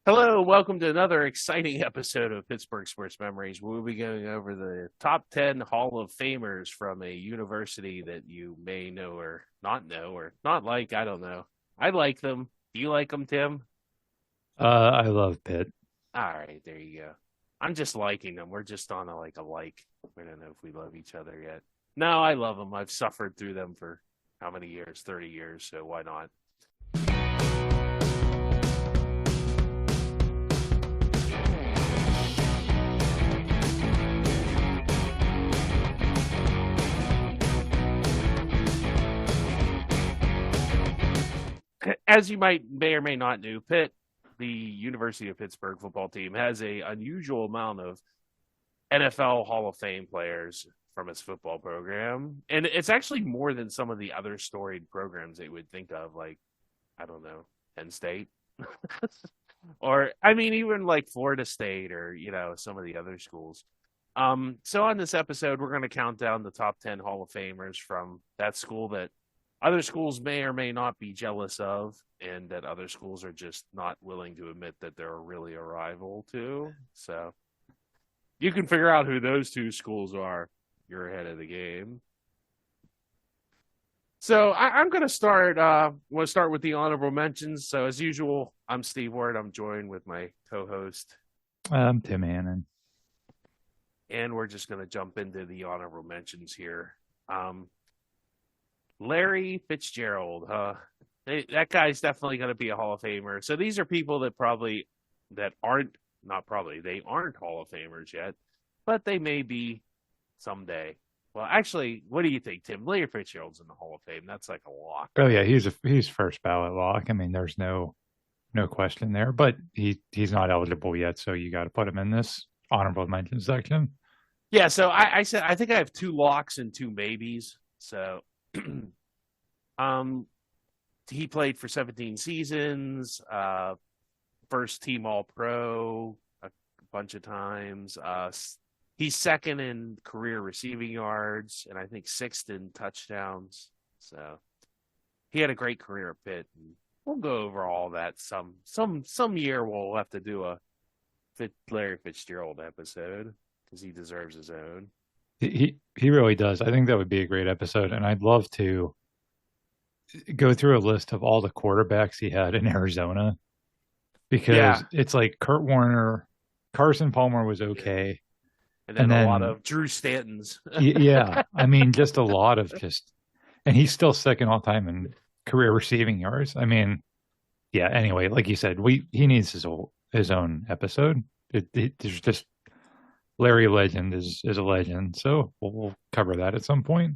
Hello, welcome to another exciting episode of Pittsburgh Sports Memories. We'll be going over the top 10 Hall of Famers from a university that you may know or not like. I don't know. I like them. Do you like them, Tim? I love Pitt. All right, there you go. I'm just liking them. We're just on a like. We don't know if we love each other yet. No, I love them. I've suffered through them for how many years? 30 years, so why not? As you may or may not know, the University of Pittsburgh football team, has a unusual amount of NFL Hall of Fame players from its football program, and it's actually more than some of the other storied programs that you would think of, like I don't know, Penn State, or I mean, even like Florida State, or some of the other schools. So on this episode, we're going to count down the top 10 Hall of Famers from that school that other schools may or may not be jealous of, and that other schools are just not willing to admit that they're really a rival to. So you can figure out who those two schools are. You're ahead of the game. So I'm going to start. Want to start with the honorable mentions. So as usual, I'm Steve Ward. I'm joined with my co-host, Tim Hannon. and we're just going to jump into the honorable mentions here. Larry Fitzgerald. That guy's definitely going to be a Hall of Famer. So these are people that aren't not probably they aren't Hall of Famers yet, but they may be someday. Well, actually, what do you think, Tim? Larry Fitzgerald's in the Hall of Fame. That's like a lock, Oh yeah, right? he's first ballot lock. I mean, there's no question there. But he's not eligible yet, so you got to put him in this honorable mention section. Yeah. So I said I think I have two locks and two maybes. So, um, he played for 17 seasons. First team All Pro a bunch of times. He's second in career receiving yards, and I think sixth in touchdowns. So he had a great career at Pitt. And we'll go over all that some year. We'll have to do a Larry Fitzgerald episode because he deserves his own. He really does. I think that would be a great episode, and I'd love to go through a list of all the quarterbacks he had in Arizona because Yeah, it's like Kurt Warner, Carson Palmer was yeah. okay, And and then a lot then of Drew Stanton's. yeah, I mean, just a lot of just, and he's still second all time in career receiving yards. I mean, yeah. Anyway, like you said, he needs his own episode. There's just Larry Legend is a legend, so we'll cover that at some point.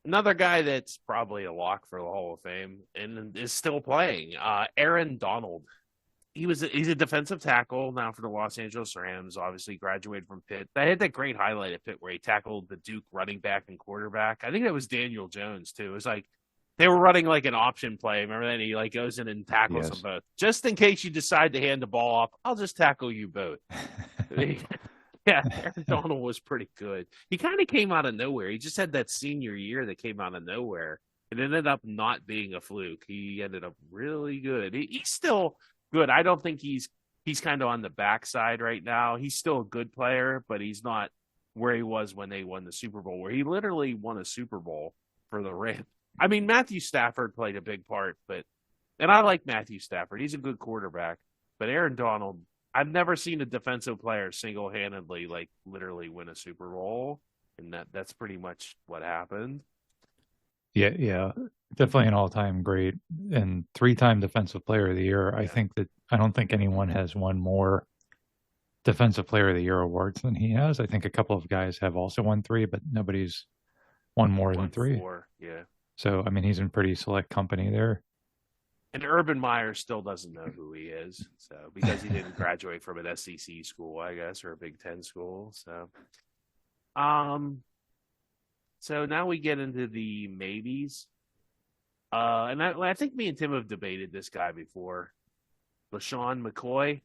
Another guy that's probably a lock for the Hall of Fame and is still playing, Aaron Donald. He's a defensive tackle now for the Los Angeles Rams. Obviously, graduated from Pitt. They had that great highlight at Pitt where he tackled the Duke running back and quarterback. I think that was Daniel Jones too. It was like they were running like an option play. Remember that he like goes in and tackles them Yes. both, just in case you decide to hand the ball off. I'll just tackle you both. Yeah, Aaron Donald was pretty good. He kind of came out of nowhere. He just had that senior year that came out of nowhere. It ended up not being a fluke. He ended up really good. He's still good. I don't think he's kind of on the backside right now. He's still a good player, but he's not where he was when they won the Super Bowl, where he literally won a Super Bowl for the Rams. I mean, Matthew Stafford played a big part, and I like Matthew Stafford. He's a good quarterback, but Aaron Donald, I've never seen a defensive player single-handedly like literally win a Super Bowl, and that's pretty much what happened. Yeah, yeah. Definitely an all-time great and three-time defensive player of the year. Yeah. I don't think anyone has won more defensive player of the year awards than he has. I think a couple of guys have also won three, but nobody's won He more than won three. four. Yeah. So, I mean, he's in pretty select company there. And Urban Meyer still doesn't know who he is. So because he didn't graduate from an SEC school, I guess, or a Big Ten school. Um so now we get into the maybes. And I think me and Tim have debated this guy before. LaShawn McCoy.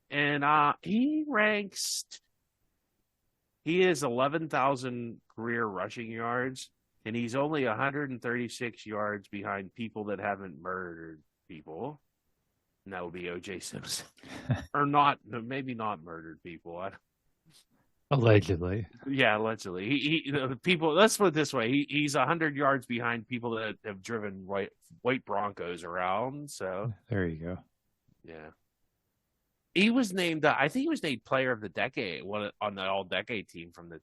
And he is 11,000 career rushing yards, and he's only 136 yards behind people that haven't murdered people. And that would be O.J. Simpson, or not? Maybe not murdered people. Allegedly. Yeah, allegedly. People. Let's put it this way: he's 100 yards behind people that have driven white Broncos around. So there you go. yeah, he was named. I think he was named Player of the Decade on the All-Decade team from the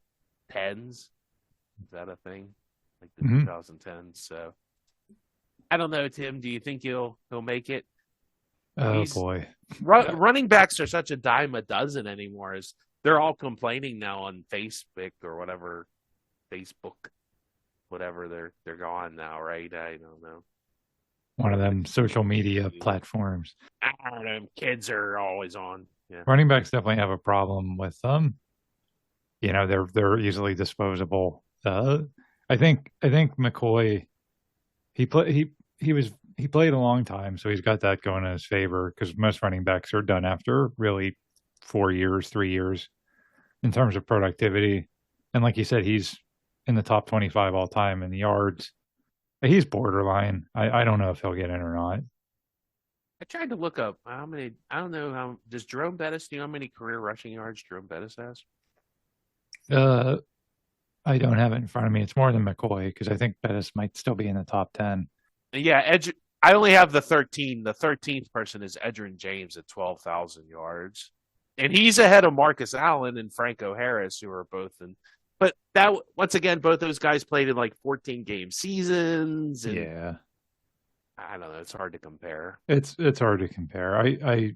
tens. Is that a thing? Like the 2010s. So I don't know, Tim. Do you think he'll make it? Oh boy, running backs are such a dime a dozen anymore. They're all complaining now on Facebook or whatever, whatever they're gone now, right? I don't know. One of them social media platforms. I don't know. Kids are always on. Yeah. Running backs definitely have a problem with them. You know, they're easily disposable. I think McCoy, he played a long time, so he's got that going in his favor because most running backs are done after really 4 years, 3 years in terms of productivity. And like you said, he's in the top 25 all time in yards. He's borderline. I don't know if he'll get in or not. I tried to look up how many. I don't know how. Does Jerome Bettis? Do you know how many career rushing yards Jerome Bettis has? I don't have it in front of me. It's more than McCoy because I think Bettis might still be in the top 10. Yeah, I only have the 13. The 13th person is Edgerrin James at 12,000 yards, and he's ahead of Marcus Allen and Franco Harris, who are both in. But that once again, both those guys played in like 14-game seasons. And yeah, I don't know. It's hard to compare. It's hard to compare. A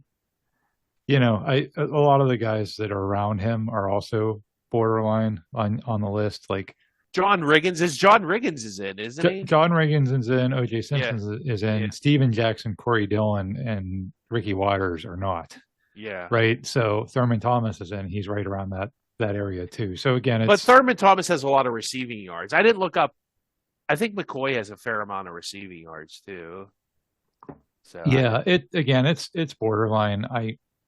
lot of the guys that are around him are also borderline on the list. Like John Riggins is in, isn't he? John Riggins is in. O.J. Simpson is in. Yeah. Steven Jackson, Corey Dillon, and Ricky Waters are not. Yeah. Right. So Thurman Thomas is in. He's right around that area too. So again, but Thurman Thomas has a lot of receiving yards. I didn't look up. I think McCoy has a fair amount of receiving yards too. So yeah, it's borderline.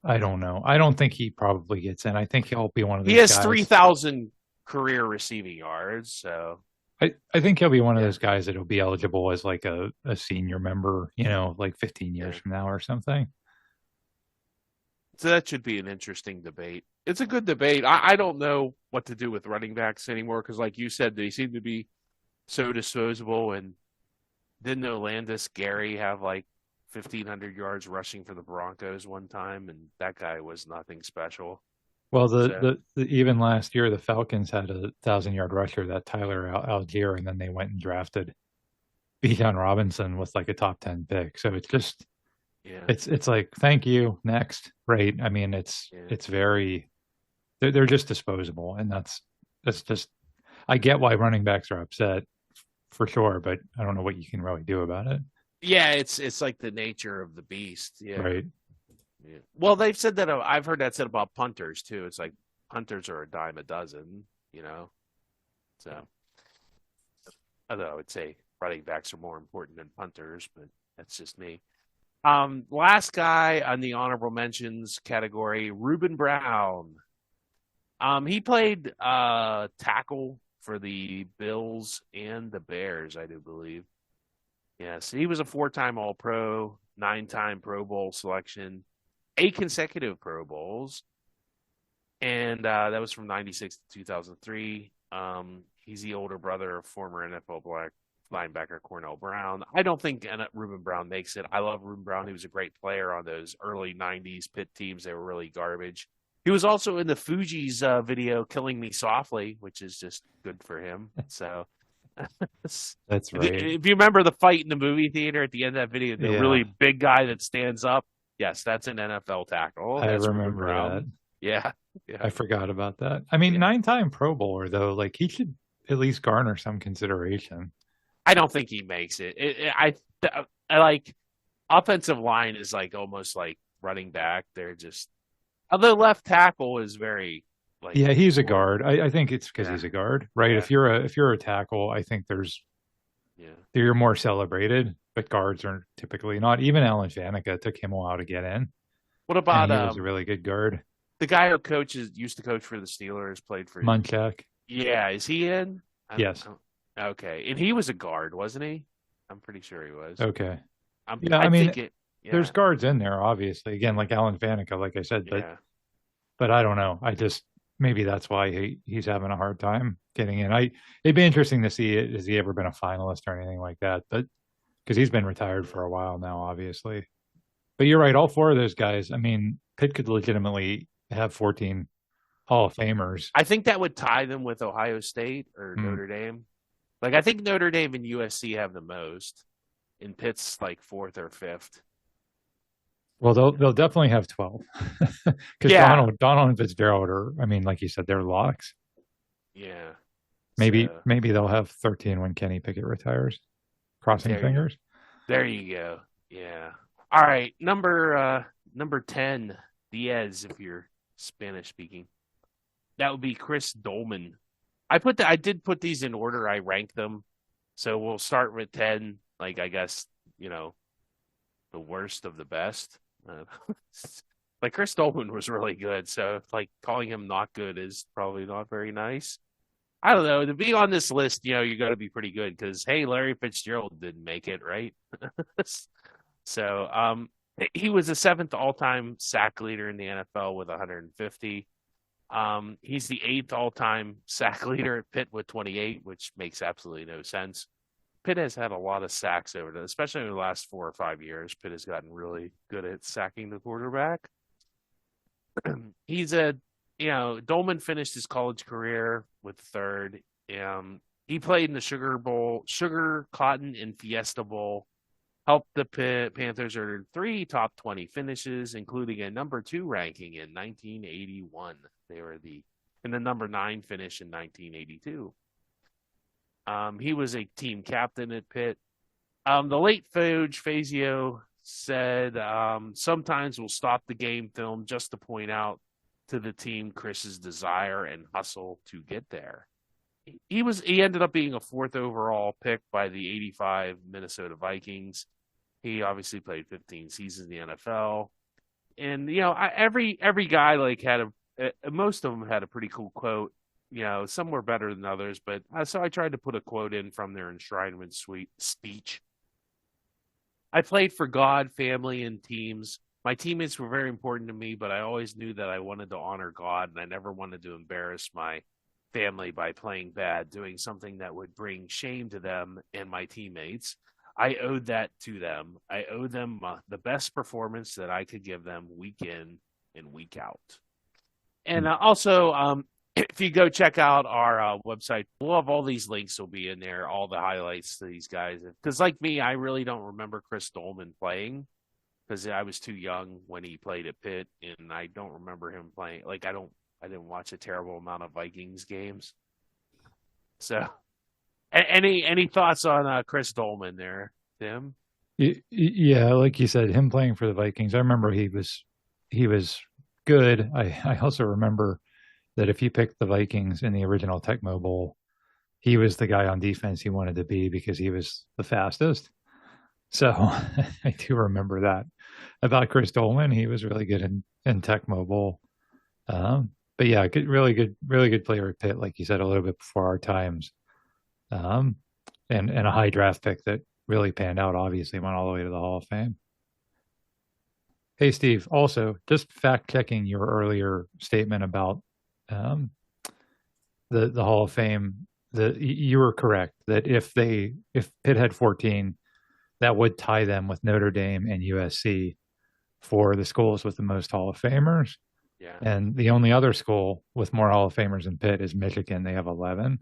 I don't know. I don't think he probably gets in. I think he'll be one of those. He has 3,000 career receiving yards. So I think he'll be one of those guys that'll be eligible as like a senior member, like 15 years from now or something. So that should be an interesting debate. It's a good debate. I don't know what to do with running backs anymore because, like you said, they seem to be so disposable. And didn't Olandis Gary have like 1,500 yards rushing for the Broncos one time, and that guy was nothing special. Well, the even last year the Falcons had a 1,000-yard rusher, that Tyler Algier, and then they went and drafted Bijan Robinson with like a top 10 pick. So it's just. Yeah. It's like, thank you, next, right? I mean, it's very, they're just disposable, and that's just, I get why running backs are upset for sure, but I don't know what you can really do about it. Yeah, it's like the nature of the beast. Yeah, right. Yeah. Well, they've said that. I've heard that said about punters too. It's like punters are a dime a dozen, So, although I would say running backs are more important than punters, but that's just me. Last guy on the honorable mentions category, Reuben Brown. He played tackle for the Bills and the Bears, I do believe. Yes, he was a 4-time All-Pro, 9-time Pro Bowl selection, 8 consecutive Pro Bowls, and that was from 96 to 2003. He's the older brother of former NFL black linebacker Cornell Brown. I don't think Reuben Brown makes it. I love Reuben Brown. He was a great player on those early 90s Pitt teams. They were really garbage. He was also in the Fugees video Killing Me Softly, which is just good for him. So that's right. If you remember the fight in the movie theater at the end of that video, the really big guy that stands up, yes, that's an NFL tackle. I remember that. Yeah. I forgot about that. I mean, 9-time Pro Bowler, though, like he should at least garner some consideration. I don't think he makes it. I like offensive line is like almost like running back. They're just, although left tackle is very like. Yeah, he's a guard. I think it's because he's a guard, right? Yeah. If you're a tackle, I think you're more celebrated, but guards are typically not. Even Alan Faneca took him a while to get in. What about he was a really good guard. The guy who used to coach for the Steelers, played for Munchak. Yeah, is he in? Yes. Okay, and he was a guard, wasn't he? I'm pretty sure he was. Okay. I mean, there's Yeah, guards in there, obviously. Again, like Alan Faneca, like I said, yeah. but I don't know. I just maybe that's why he's having a hard time getting in. It'd be interesting to see has he ever been a finalist or anything like that, but because he's been retired for a while now, obviously. But you're right, all four of those guys. I mean, Pitt could legitimately have 14 Hall of Famers. I think that would tie them with Ohio State or Hmm. Notre Dame. Like I think Notre Dame and USC have the most, and Pitt's like fourth or fifth. Well, they'll definitely have 12 because Yeah, Donald and Fitzgerald are. I mean, like you said, they're locks. yeah. So Maybe they'll have 13 when Kenny Pickett retires. Crossing there you fingers. there you go. Yeah. All right, number 10, Diaz, if you're Spanish speaking. That would be Chris Dolman. I did put these in order. I ranked them. So we'll start with 10, like I guess, you know, the worst of the best. Uh, like Chris Dolman was really good, so like calling him not good is probably not very nice. I don't know. To be on this list, you got to be pretty good because hey, Larry Fitzgerald didn't make it, right? So, he was the seventh all-time sack leader in the NFL with 150. He's the eighth all-time sack leader at Pitt with 28, which makes absolutely no sense. Pitt has had a lot of sacks especially in the last 4 or 5 years. Pitt has gotten really good at sacking the quarterback. He's Dolman finished his college career with third. He played in the Sugar Bowl, Sugar, Cotton, and Fiesta Bowl. Helped the Panthers earn 3 top 20 finishes, including a number 2 ranking in 1981. They were in the number 9 finish in 1982. He was a team captain at Pitt. The late Fazio said sometimes we'll stop the game film just to point out to the team Chris's desire and hustle to get there. He ended up being a fourth overall pick by the 85 Minnesota Vikings. He obviously played 15 seasons in the NFL. And every guy like most of them had a pretty cool quote. Some were better than others, but so I tried to put a quote in from their enshrinement speech. I played for God, family, and teams. My teammates were very important to me, but I always knew that I wanted to honor God, and I never wanted to embarrass my family by playing bad, doing something that would bring shame to them and my teammates. I owed that to them. I owed them the best performance that I could give them week in and week out. And also, if you go check out our website, we'll have all these links will be in there, all the highlights to these guys. Because like me, I really don't remember Chris Dolman playing because I was too young when he played at Pitt, and I don't remember him playing. Like I didn't watch a terrible amount of Vikings games. So, any thoughts on Chris Dolman there, Tim? Yeah, like you said, him playing for the Vikings. I remember he was good. I also remember that if you picked the Vikings in the original Tecmo Bowl, he was the guy on defense he wanted to be because he was the fastest. So I do remember that about Chris Dolman. He was really good in Tecmo Bowl. But yeah, really good player at Pitt, like you said, a little bit before our times. Um, and a high draft pick that really panned out, obviously went all the way to the Hall of Fame. Hey, Steve, also just fact checking your earlier statement about um, the Hall of Fame. You were correct that if Pitt had 14, that would tie them with Notre Dame and USC for the schools with the most Hall of Famers. Yeah. And the only other school with more Hall of Famers than Pitt is Michigan. They have 11.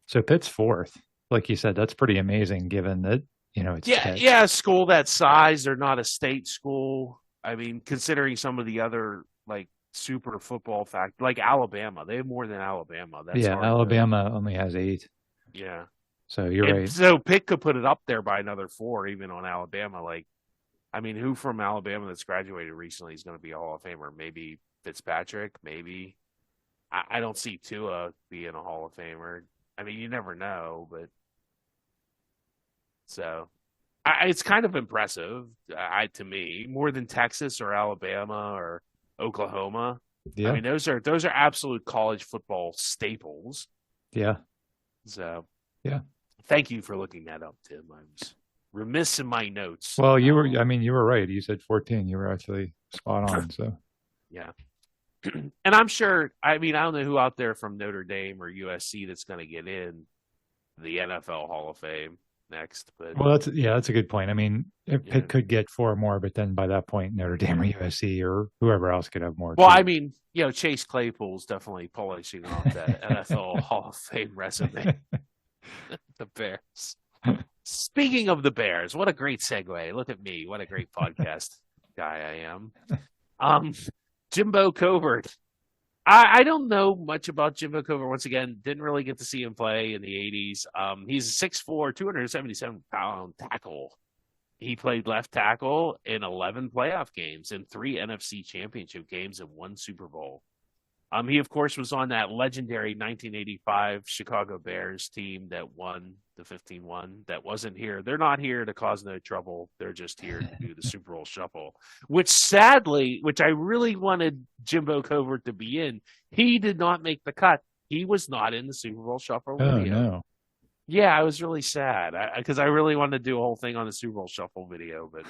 So Pitt's fourth. Like you said, that's pretty amazing given that, it's Yeah, Pitt. yeah, a school that size, they're not a state school. I mean, considering some of the other like super football fact, like Alabama, they have more than Alabama. That's Yeah, hard to, Alabama only has 8. yeah. So you're And right. so Pitt could put it up there by another 4, even on Alabama. Like, I mean, who from Alabama that's graduated recently is going to be a Hall of Famer? Maybe Fitzpatrick, maybe. I don't see Tua being a Hall of Famer. I mean, you never know, but so it's kind of impressive, to me, more than Texas or Alabama or Oklahoma. I Yeah. mean, those are absolute college football staples. Yeah. So, Yeah. thank you for looking that up, Tim. remiss in my notes. Well, you were right. You said 14. You were actually spot on. So, Yeah. And I'm sure, I mean, I don't know who out there from Notre Dame or USC that's going to get in the NFL Hall of Fame next, but well, that's a good point. I mean, yeah. Pitt could get four more, but then by that point, Notre Dame or USC or whoever else could have more Well, I too. mean, Chase Claypool's definitely polishing off that NFL Hall of Fame resume. The Bears. Speaking of the Bears, what a great segue. Look at me. What a great podcast guy I am. Um, Jimbo Covert. I don't know much about Jimbo Covert. Once again, didn't really get to see him play in the 80s. He's a 6'4", 277-pound tackle. He played left tackle in 11 playoff games and 3 NFC championship games and 1 Super Bowl. He, of course, was on that legendary 1985 Chicago Bears team that won the 15-1. That wasn't here. They're not here to cause no trouble. They're just here to do the Super Bowl shuffle, which I really wanted Jimbo Covert to be in. He did not make the cut. He was not in the Super Bowl shuffle Oh video. no. Yeah, I was really sad because I really wanted to do a whole thing on the Super Bowl shuffle video, but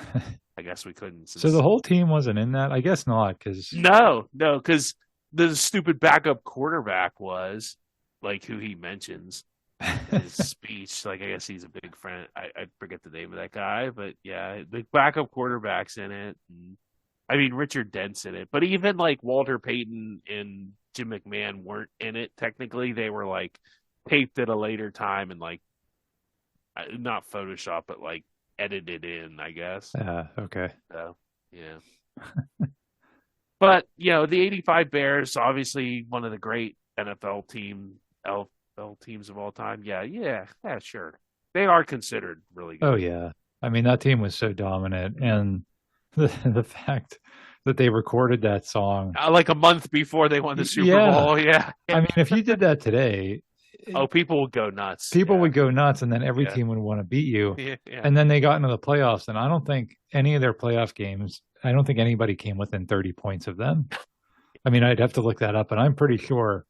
I guess we couldn't. So the whole team wasn't in that? I guess not, because No, because the stupid backup quarterback was like who he mentions in his speech. Like, I guess he's a big friend. I forget the name of that guy, but yeah, the backup quarterback's in it. And, I mean, Richard Dent's in it, but even like Walter Payton and Jim McMahon weren't in it. Technically, they were like taped at a later time and like not Photoshop, but like edited in, I guess. okay. So yeah. But, the 85 Bears, obviously one of the great NFL teams of all time. Yeah, sure. They are considered really good. Oh yeah. I mean, that team was so dominant, and the fact that they recorded that song Like a month before they won the Super yeah. Bowl. Yeah. I mean, if you did that today, Oh, people would go nuts. people Yeah. would go nuts, and then every Yeah. team would want to beat you. Yeah. And then they got into the playoffs, and I don't think any of their playoff games, I don't think anybody came within 30 points of them. I mean, I'd have to look that up, but I'm pretty sure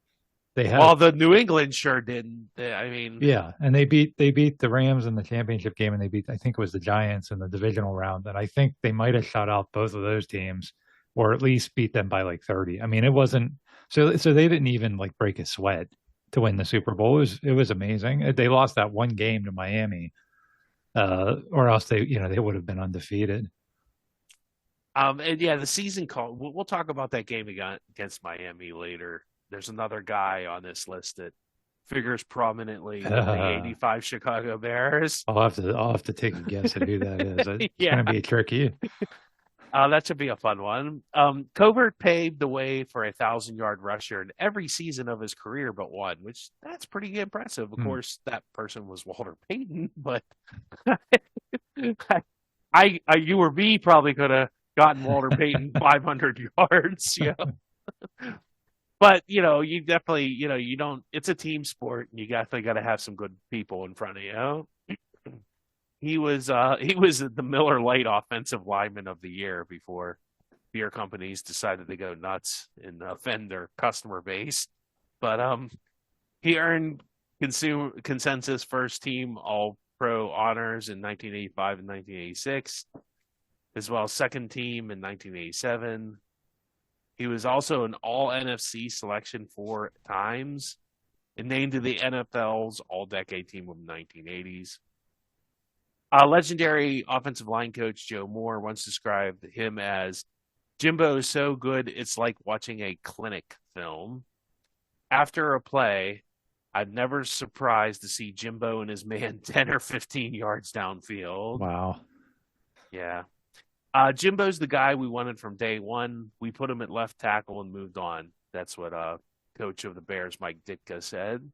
they had. Well, the New England sure didn't. I mean, Yeah, and they beat the Rams in the championship game, and they beat, I think it was the Giants in the divisional round, and I think they might have shut out both of those teams, or at least beat them by like 30. I mean, it wasn't so they didn't even like break a sweat to win the Super Bowl. It was amazing. They lost that one game to Miami, or else they would have been undefeated. and yeah, the season call. We'll talk about that game against Miami later. There's another guy on this list that figures prominently in the 85 Chicago Bears. I'll have to take a guess at who that is. It's Yeah. going to be tricky. That should be a fun one. Covert paved the way for a 1,000-yard rusher in every season of his career but one, which that's pretty impressive. Of course, that person was Walter Payton, but you or me probably could have gotten Walter Payton 500 yards. But you definitely, you don't. It's a team sport, and you definitely got to have some good people in front of you. He was the Miller Lite offensive lineman of the year before beer companies decided to go nuts and offend their customer base. But he earned consensus first team All Pro honors in 1985 and 1986, as well as second team in 1987. He was also an All NFC selection 4 times and named to the NFL's All-Decade Team of the 1980s. Legendary offensive line coach Joe Moore once described him as, "Jimbo is so good, it's like watching a clinic film. After a play, I'm never surprised to see Jimbo and his man 10 or 15 yards downfield." Wow. Yeah. Jimbo's the guy we wanted from day one. We put him at left tackle and moved on. That's what coach of the Bears, Mike Ditka, said.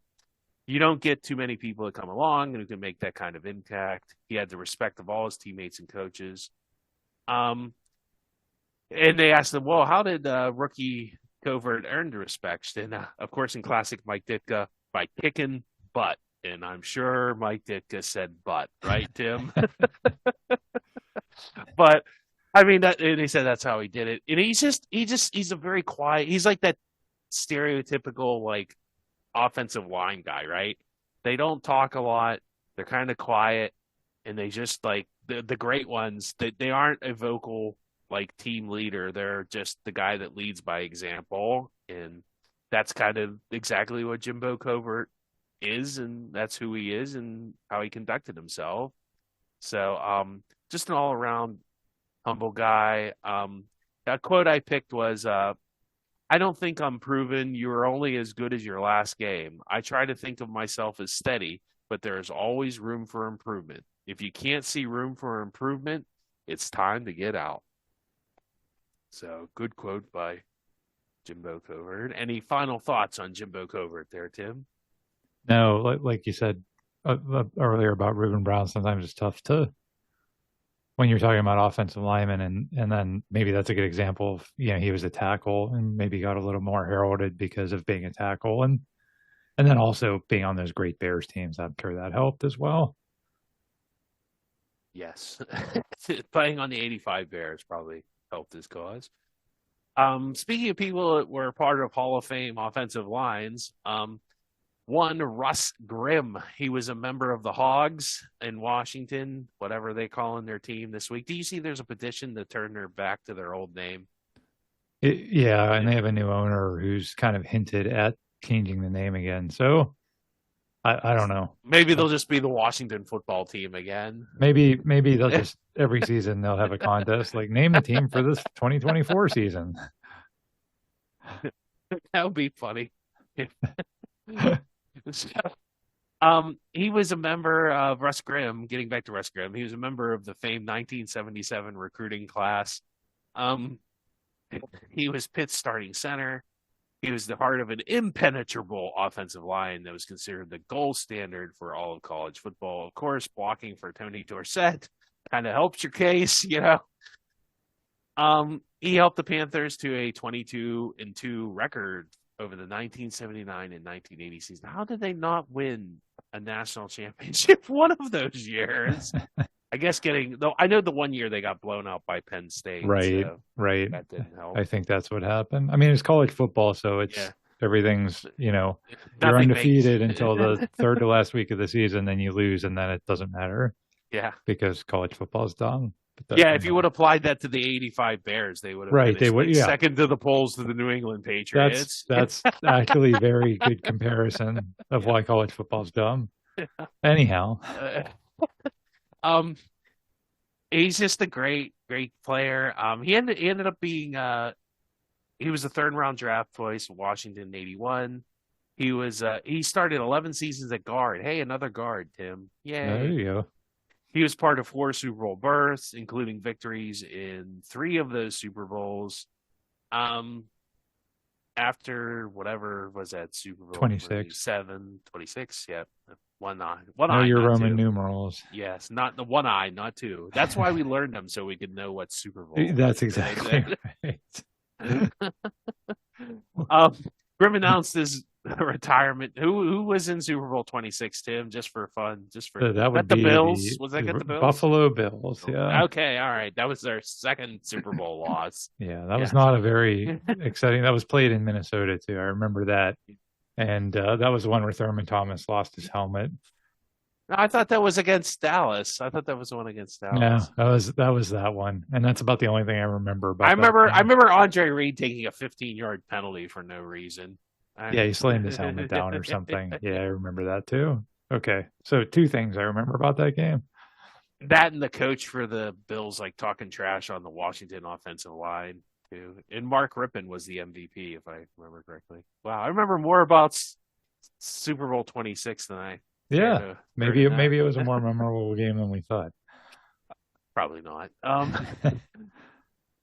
You don't get too many people that come along and who can make that kind of impact. He had the respect of all his teammates and coaches. And they asked him, well, how did rookie Covert earn the respect? And, of course, in classic Mike Ditka, by kicking butt. And I'm sure Mike Ditka said butt, right, Tim? But I mean, they said that's how he did it. And he's a very quiet, he's like that stereotypical, like, offensive line guy, right? They don't talk a lot. They're kind of quiet. and they just like the great ones. They aren't a vocal like team leader. They're just the guy that leads by example, and that's kind of exactly what Jimbo Covert is, and that's who he is, and how he conducted himself. So, just an all around humble guy. A quote I picked was, I don't think I'm proven. You are only as good as your last game. I try to think of myself as steady, but there is always room for improvement. If you can't see room for improvement, it's time to get out. So, good quote by Jimbo Covert. Any final thoughts on Jimbo Covert there, Tim? No, like you said earlier about Reuben Brown, sometimes it's tough to when you're talking about offensive linemen, and then maybe that's a good example of, he was a tackle and maybe got a little more heralded because of being a tackle, and then also being on those great Bears teams. I'm sure that helped as well. Yes. Playing on the 85 Bears probably helped his cause. Speaking of people that were part of Hall of Fame offensive lines, one, Russ Grimm. He was a member of the Hogs in Washington, whatever they call in their team this week. Do you see there's a petition to turn their back to their old name? Yeah, and they have a new owner who's kind of hinted at changing the name again. So I don't know. Maybe they'll just be the Washington football team again. Maybe they'll just every season they'll have a contest like name the team for this 2024 season. That would be funny. So, he was a member of Russ Grimm. Getting back to Russ Grimm, he was a member of the famed 1977 recruiting class. He was Pitt's starting center. He was the heart of an impenetrable offensive line that was considered the gold standard for all of college football. Of course, blocking for Tony Dorsett kind of helps your case, He helped the Panthers to a 22-2 record over the 1979 and 1980 season. How did they not win a national championship one of those years? I guess I know the one year they got blown out by Penn State. Right, so right. That didn't help. I think that's what happened. I mean, it's college football, so it's everything's, you're undefeated until the third to last week of the season, then you lose, and then it doesn't matter. Yeah. Because college football is dumb. If you would have applied that to the 85 Bears, they would have second to the polls to the New England Patriots. That's actually a very good comparison of why college football is dumb. Anyhow. He's just a great player. He ended up being he was a third round draft choice in Washington in 81. He started 11 seasons at guard. Hey, another guard, Tim. Yay. There you go. He was part of 4 Super Bowl berths, including victories in 3 of those Super Bowls. After whatever was that Super Bowl? 26. 26, yeah. One eye. Your Roman 2. Numerals. Yes, not the one eye, not 2. That's why we learned them, so we could know what Super Bowl. That's exactly right. Grimm announced his retirement. Who was in Super Bowl 26, Tim? Just for fun, that would be the Bills. Was that the Bills? Buffalo Bills? Yeah. Okay, all right. That was their second Super Bowl loss. Yeah, that was not a very exciting. That was played in Minnesota too. I remember that, and that was the one where Thurman Thomas lost his helmet. I thought that was against Dallas. I thought that was the one against Dallas. No, that was that one, and that's about the only thing I remember about. I remember Andre Reed taking a 15-yard penalty for no reason. He slammed his helmet down or something. Yeah, I remember that too. Okay, so 2 things I remember about that game. That and the coach for the Bills talking trash on the Washington offensive line too. And Mark Rippon was the MVP, if I remember correctly. Wow, I remember more about Super Bowl 26 than I. Yeah, maybe it was a more memorable game than we thought. Probably not.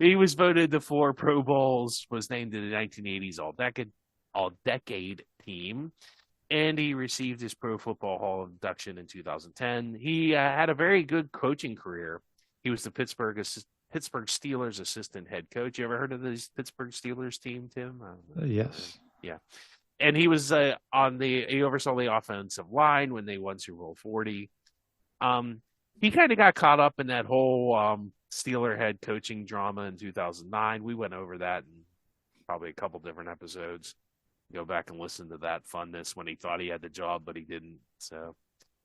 He was voted to 4 Pro Bowls, was named to the 1980s All-Decade team, and he received his Pro Football Hall of induction in 2010. He had a very good coaching career. He was the Pittsburgh Steelers assistant head coach. You ever heard of this Pittsburgh Steelers team, Tim? Yes. Yeah. And he was he oversaw the offensive line when they won Super Bowl 40. He kind of got caught up in that whole Steeler head coaching drama in 2009. We went over that in probably a couple different episodes. Go back and listen to that funness when he thought he had the job, but he didn't. So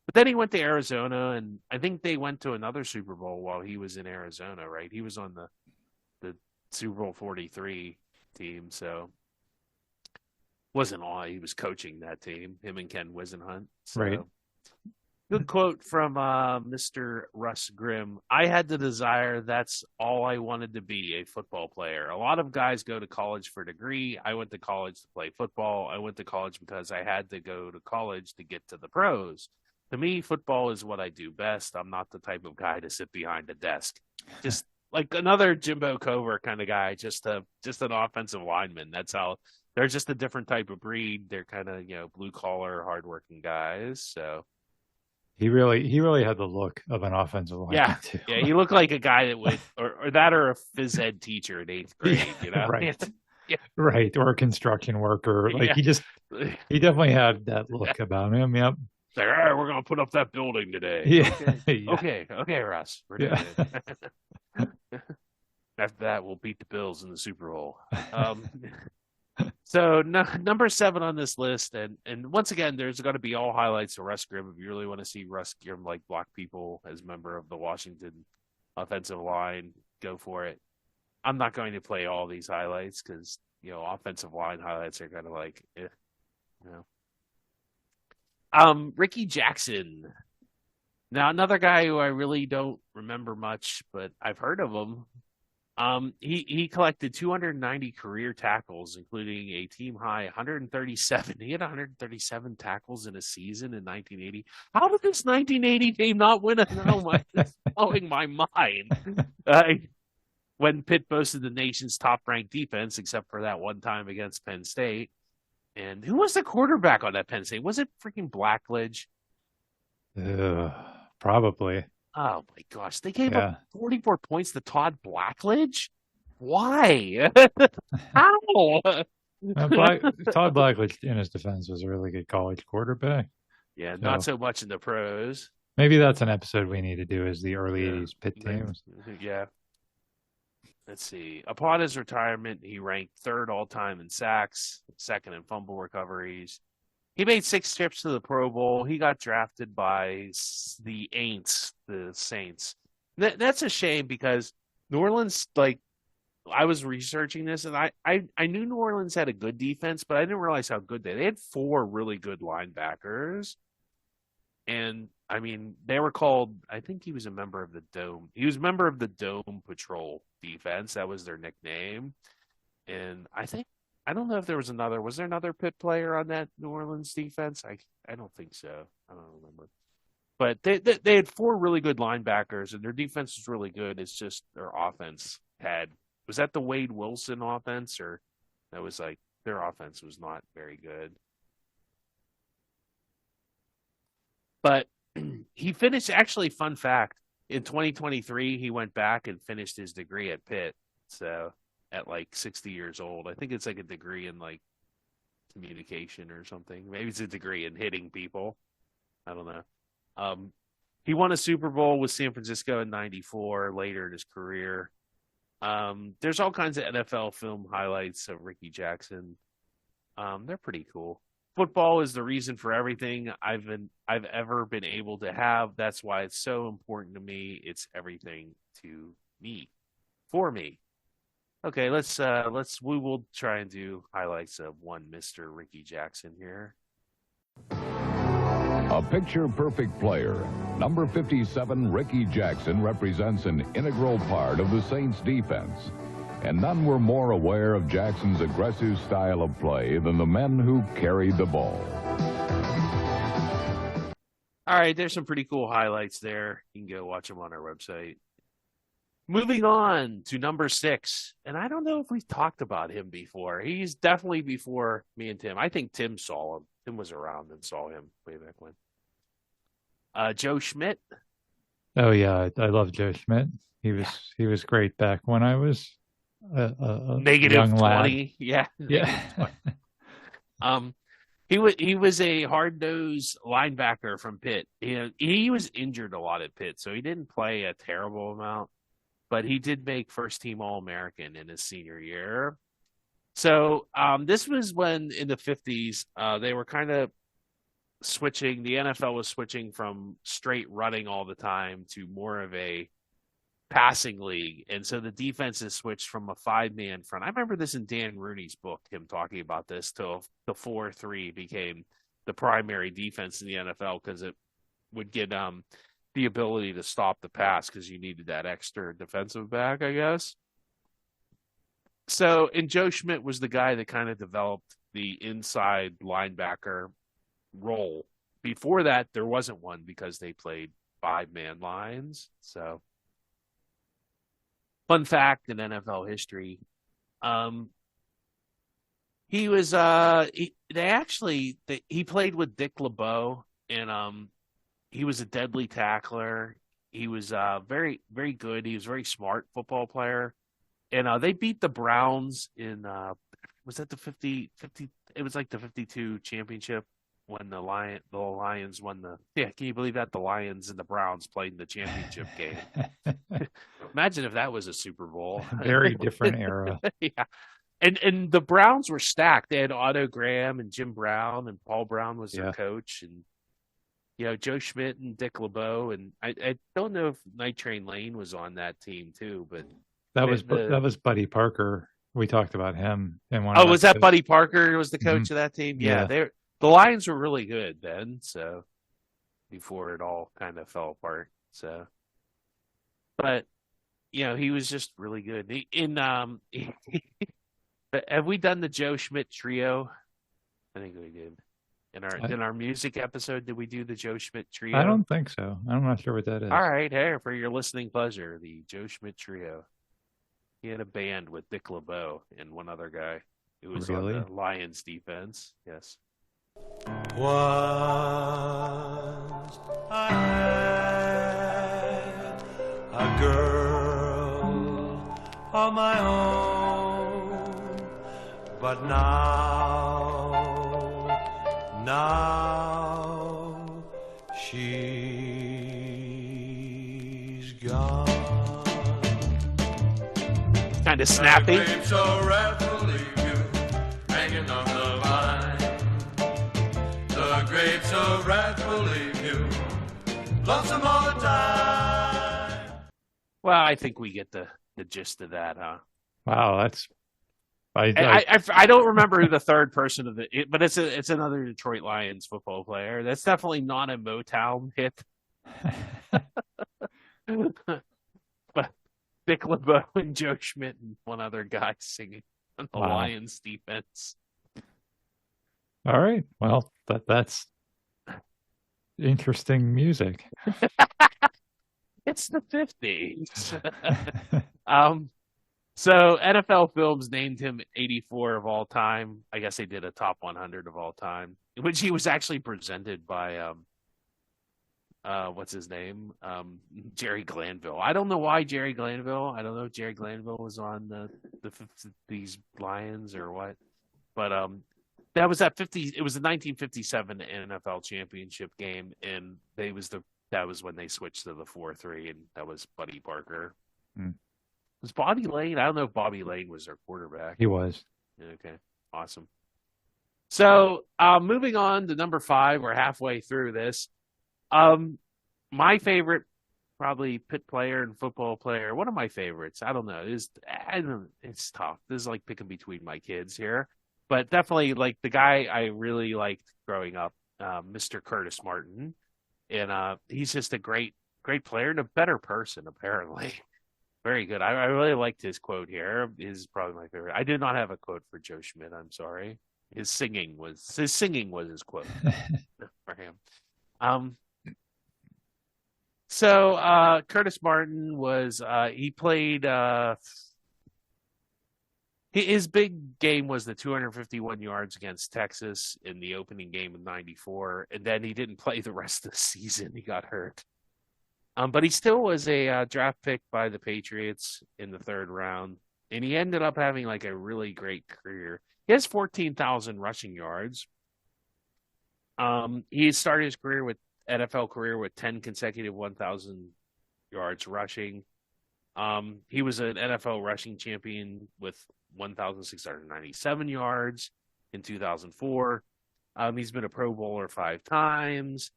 But then he went to Arizona, and I think they went to another Super Bowl while he was in Arizona, right? He was on the Super Bowl 43 team, so wasn't all he was coaching that team, him and Ken Wisenhunt. So Right. good quote from Mr. Russ Grimm. I had the desire. That's all I wanted to be, a football player. A lot of guys go to college for a degree. I went to college to play football. I went to college because I had to go to college to get to the pros. To me, football is what I do best. I'm not the type of guy to sit behind a desk. Just like another Jimbo Covert kind of guy, just an offensive lineman. That's how they're just a different type of breed. They're kind of, blue collar, hardworking guys. So He really had the look of an offensive lineman too. yeah, he looked like a guy that would, or a phys ed teacher in 8th grade, Right. Yeah. Right. Or a construction worker. Like he definitely had that look about him. Yep. It's like, all right, we're gonna put up that building today. Yeah. Okay, Russ. We're doing it. After that, we'll beat the Bills in the Super Bowl. So number 7 on this list, and once again, there's going to be all highlights of Russ Grimm. If you really want to see Russ Grimm like block people as member of the Washington offensive line, go for it. I'm not going to play all these highlights because offensive line highlights are kind of like, Ricky Jackson. Now another guy who I really don't remember much, but I've heard of him. He collected 290 career tackles, including a team high 137. He had 137 tackles in a season in 1980. How did this 1980 team not win a home? It's blowing my mind. When Pitt boasted the nation's top-ranked defense, except for that one time against Penn State. And who was the quarterback on that Penn State? Was it freaking Blackledge? Probably. Oh my gosh, they gave up 44 points to Todd Blackledge? Why? How? Todd Blackledge, in his defense, was a really good college quarterback. Yeah, not so much in the pros. Maybe that's an episode we need to do, is the early 80s Pitt teams. Yeah. Let's see. Upon his retirement, he ranked 3rd all-time in sacks, 2nd in fumble recoveries. He made 6 trips to the Pro Bowl. He got drafted by the Saints. That's a shame because New Orleans, I was researching this, and I knew New Orleans had a good defense, but I didn't realize how good they had 4 really good linebackers. And, I mean, they were called, I think he was a member of the Dome. He was a member of the Dome Patrol defense. That was their nickname. And I don't know if was there another Pitt player on that New Orleans defense? I don't think so. I don't remember. But they had 4 really good linebackers, and their defense was really good. It's just their offense was that the Wade Wilson offense, or that was their offense was not very good. But he finished, actually, fun fact, in 2023, he went back and finished his degree at Pitt. So at 60 years old. I think it's a degree in communication or something. Maybe it's a degree in hitting people. I don't know. He won a Super Bowl with San Francisco in 94 later in his career. There's all kinds of NFL film highlights of Ricky Jackson. They're pretty cool. Football is the reason for everything I've ever been able to have. That's why it's so important to me. It's everything to me, for me. Okay, we will try and do highlights of one Mr. Ricky Jackson here. A picture-perfect player, number 57 Ricky Jackson represents an integral part of the Saints defense. And none were more aware of Jackson's aggressive style of play than the men who carried the ball. All right, there's some pretty cool highlights there. You can go watch them on our website. Moving on to number 6, and I don't know if we've talked about him before. He's definitely before me and Tim. I think Tim saw him. Tim was around and saw him way back when. Joe Schmidt. Oh yeah, I love Joe Schmidt. He was great back when I was a negative young 20. Lad. Yeah. He was a hard-nosed linebacker from Pitt. He was injured a lot at Pitt, so he didn't play a terrible amount. But he did make first-team All-American in his senior year. So this was when, in the 50s, they were kind of switching. The NFL was switching from straight running all the time to more of a passing league, and so the defenses switched from a 5-man front. I remember this in Dan Rooney's book, him talking about this, till the 4-3 became the primary defense in the NFL because it would get the ability to stop the pass because you needed that extra defensive back, I guess. So, and Joe Schmidt was the guy that kind of developed the inside linebacker role. Before that, there wasn't one because they played 5-man lines. So, fun fact in NFL history, he was he played with Dick LeBeau, and he was a deadly tackler. He was very, very good. He was a very smart football player. And they beat the Browns in was that the 50 it was like the 52 championship when the Lions won the can you believe that the Lions and the Browns played in the championship game? Imagine if that was a Super Bowl. Very different era. Yeah. And the Browns were stacked. They had Otto Graham and Jim Brown, and Paul Brown was their coach, and Joe Schmidt and Dick LeBeau, and I don't know if Night Train Lane was on that team too, but that was Buddy Parker. We talked about him in one. Oh, was that Buddy Parker was the coach of that team? Yeah, Yeah. the Lions were really good then, so before it all kind of fell apart. So, but he was just really good. Have we done the Joe Schmidt trio? I think we did. In our music episode, did we do the Joe Schmidt trio? I don't think so. I'm not sure what that is. All right, hey, for your listening pleasure, the Joe Schmidt trio. He had a band with Dick LeBeau and one other guy who was on the Lions defense. Yes. Once I had a girl of my own, but now she's gone. Kind of snappy. So rightfully you, hanging on the vine. The grapes so rightfully you, lonesome all the time. Well, I think we get the gist of that, huh? Wow, that's. I don't remember who the third person of it, but it's another Detroit Lions football player. That's definitely not a Motown hit. But Dick LeBeau and Joe Schmidt and one other guy singing on the Lions defense. All right. Well, that's interesting music. It's the 50s. So NFL Films named him 84 of all time. I guess they did a top 100 of all time, which he was actually presented by what's his name? Jerry Glanville. I don't know why Jerry Glanville. I don't know if Jerry Glanville was on these Lions or what. But that was it was the 1957 NFL championship game, and that was when they switched to the 4-3, and that was Buddy Parker. Was Bobby Lane? I don't know if Bobby Lane was their quarterback. He was. Okay, awesome. So moving on to number 5, we're halfway through this. My favorite, probably Pitt player and football player. One of my favorites. I don't know. It's tough. This is like picking between my kids here, but definitely like the guy I really liked growing up, Mr. Curtis Martin, and he's just a great player and a better person apparently. Very good. I really liked his quote here. Is probably my favorite. I did not have a quote for Joe Schmidt. I'm sorry. His singing was his quote for him. So Curtis Martin was he played his big game was the 251 yards against Texas in the opening game of '94, and then he didn't play the rest of the season. He got hurt. But he still was a draft pick by the Patriots in the 3rd round, and he ended up having like a really great career. He has 14,000 rushing yards. He started his NFL career with 10 consecutive 1,000 yards rushing. He was an NFL rushing champion with 1,697 yards in 2004. He's been a Pro Bowler 5 times.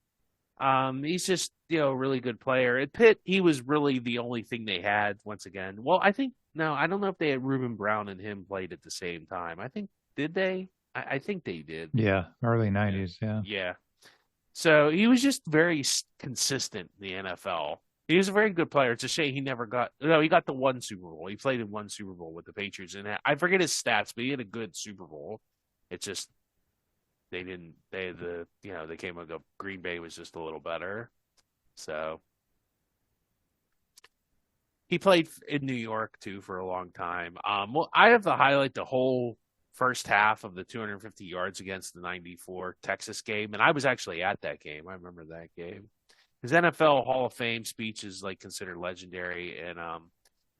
He's just, a really good player. At Pitt, he was really the only thing they had once again. Well, I don't know if they had Reuben Brown and him played at the same time. Did they? I think they did. Yeah, early 90s, yeah. Yeah. So he was just very consistent in the NFL. He was a very good player. It's a shame he he got the one Super Bowl. He played in one Super Bowl with the Patriots. And I forget his stats, but he had a good Super Bowl. It's just, they came up, Green Bay was just a little better. So he played in New York too for a long time. Well, I have to highlight the whole first half of the 250 yards against the 94 Texas game. And I was actually at that game. I remember that game. His NFL Hall of Fame speech is considered legendary. And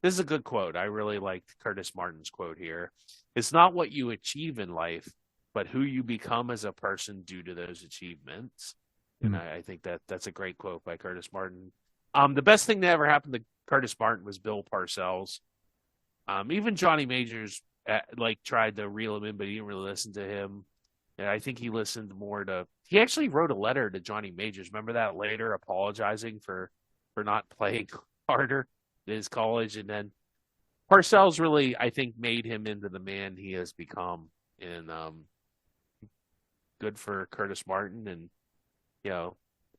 this is a good quote. I really liked Curtis Martin's quote here. It's not what you achieve in life, but who you become as a person due to those achievements. And I think that's a great quote by Curtis Martin. The best thing that ever happened to Curtis Martin was Bill Parcells. Even Johnny Majors tried to reel him in, but he didn't really listen to him. And I think he listened more to. He actually wrote a letter to Johnny Majors. Remember that later, apologizing for not playing harder in his college, and then Parcells really, I think, made him into the man he has become. And good for Curtis Martin, and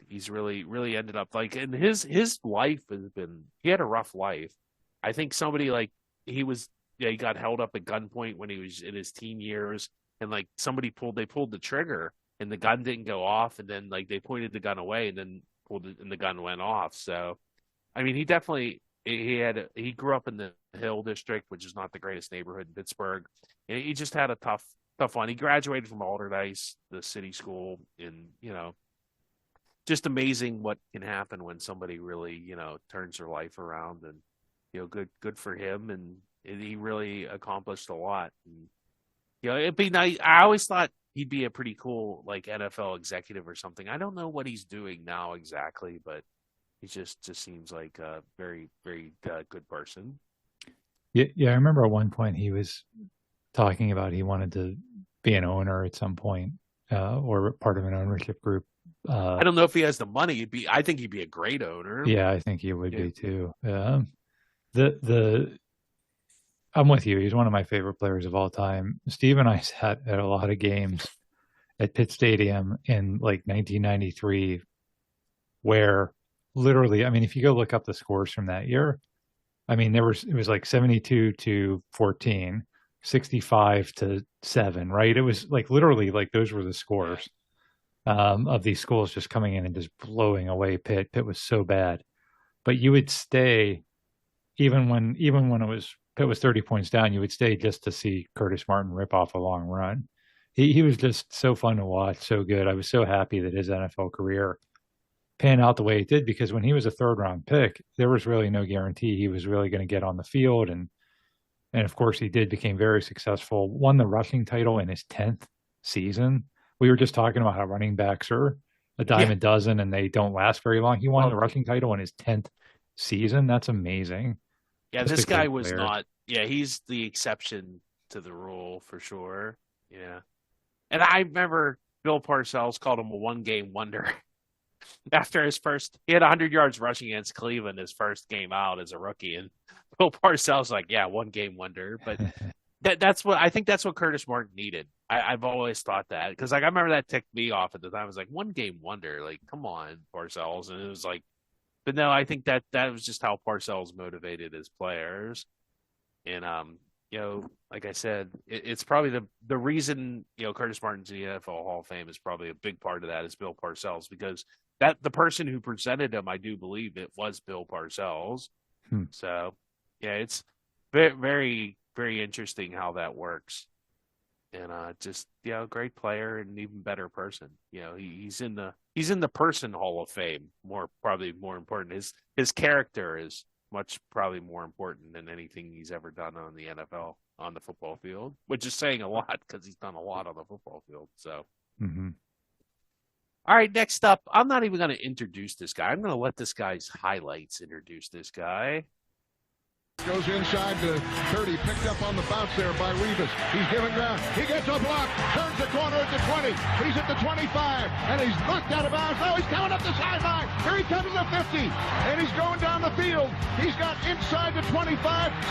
he's really ended up and his life has been. He had a rough life. I think somebody he got held up at gunpoint when he was in his teen years, and somebody pulled the trigger and the gun didn't go off, and then they pointed the gun away and then pulled it and the gun went off. So, I mean, he definitely he grew up in the Hill District, which is not the greatest neighborhood in Pittsburgh, and he just had a tough one. He graduated from Alderdice, the city school, and just amazing what can happen when somebody really turns their life around, and good for him, and he really accomplished a lot. And, it'd be nice. I always thought he'd be a pretty cool NFL executive or something. I don't know what he's doing now exactly, but he just seems like a very, very good person. Yeah, I remember at one point he was talking about he wanted to be an owner at some point, or part of an ownership group. I don't know if he has the money. I think he'd be a great owner. Yeah, I think he would be too. I'm with you. He's one of my favorite players of all time. Steve and I sat at a lot of games at Pitt Stadium in 1993, where literally, I mean, if you go look up the scores from that year, I mean, it was 72-14, 65-7, right? It was literally those were the scores of these schools just coming in and just blowing away Pitt. Pitt was so bad, but you would stay even when Pitt was 30 points down. You would stay just to see Curtis Martin rip off a long run. He was just so fun to watch, so good. I was so happy that his NFL career panned out the way it did, because when he was a third-round pick, there was really no guarantee he was really going to get on the field, and of course he did. Became very successful. Won the rushing title in his 10th season. We were just talking about how running backs are a dime a dozen and they don't last very long. He won the rushing title in his 10th season. That's amazing. Yeah, this guy was not. Yeah, he's the exception to the rule for sure. Yeah, and I remember Bill Parcells called him a one-game wonder. After he had 100 yards rushing against Cleveland his first game out as a rookie, and Bill Parcells one-game wonder. But that's what Curtis Martin needed. I've always thought that, because I remember that ticked me off at the time. I was like, one-game wonder, come on, Parcells, and it was but no, I think that was just how Parcells motivated his players, and like I said, it's probably the reason Curtis Martin's in the NFL Hall of Fame is probably a big part of that is Bill Parcells, because the person who presented him, I do believe it was Bill Parcells. So yeah, it's very, very, very interesting how that works, and just great player and even better person. He's in the person Hall of Fame. Probably more important. His character is probably more important than anything he's ever done on the NFL on the football field, which is saying a lot because he's done a lot on the football field. So, All right, next up, I'm not even going to introduce this guy. I'm going to let this guy's highlights introduce this guy. Goes inside to 30, picked up on the bounce there by Revis. He's giving ground. He gets a block, turns the corner at the 20. He's at the 25, and he's knocked out of bounds. Oh, he's coming up the sideline. Here he comes to the 50, and he's going down the field. He's got inside the 25,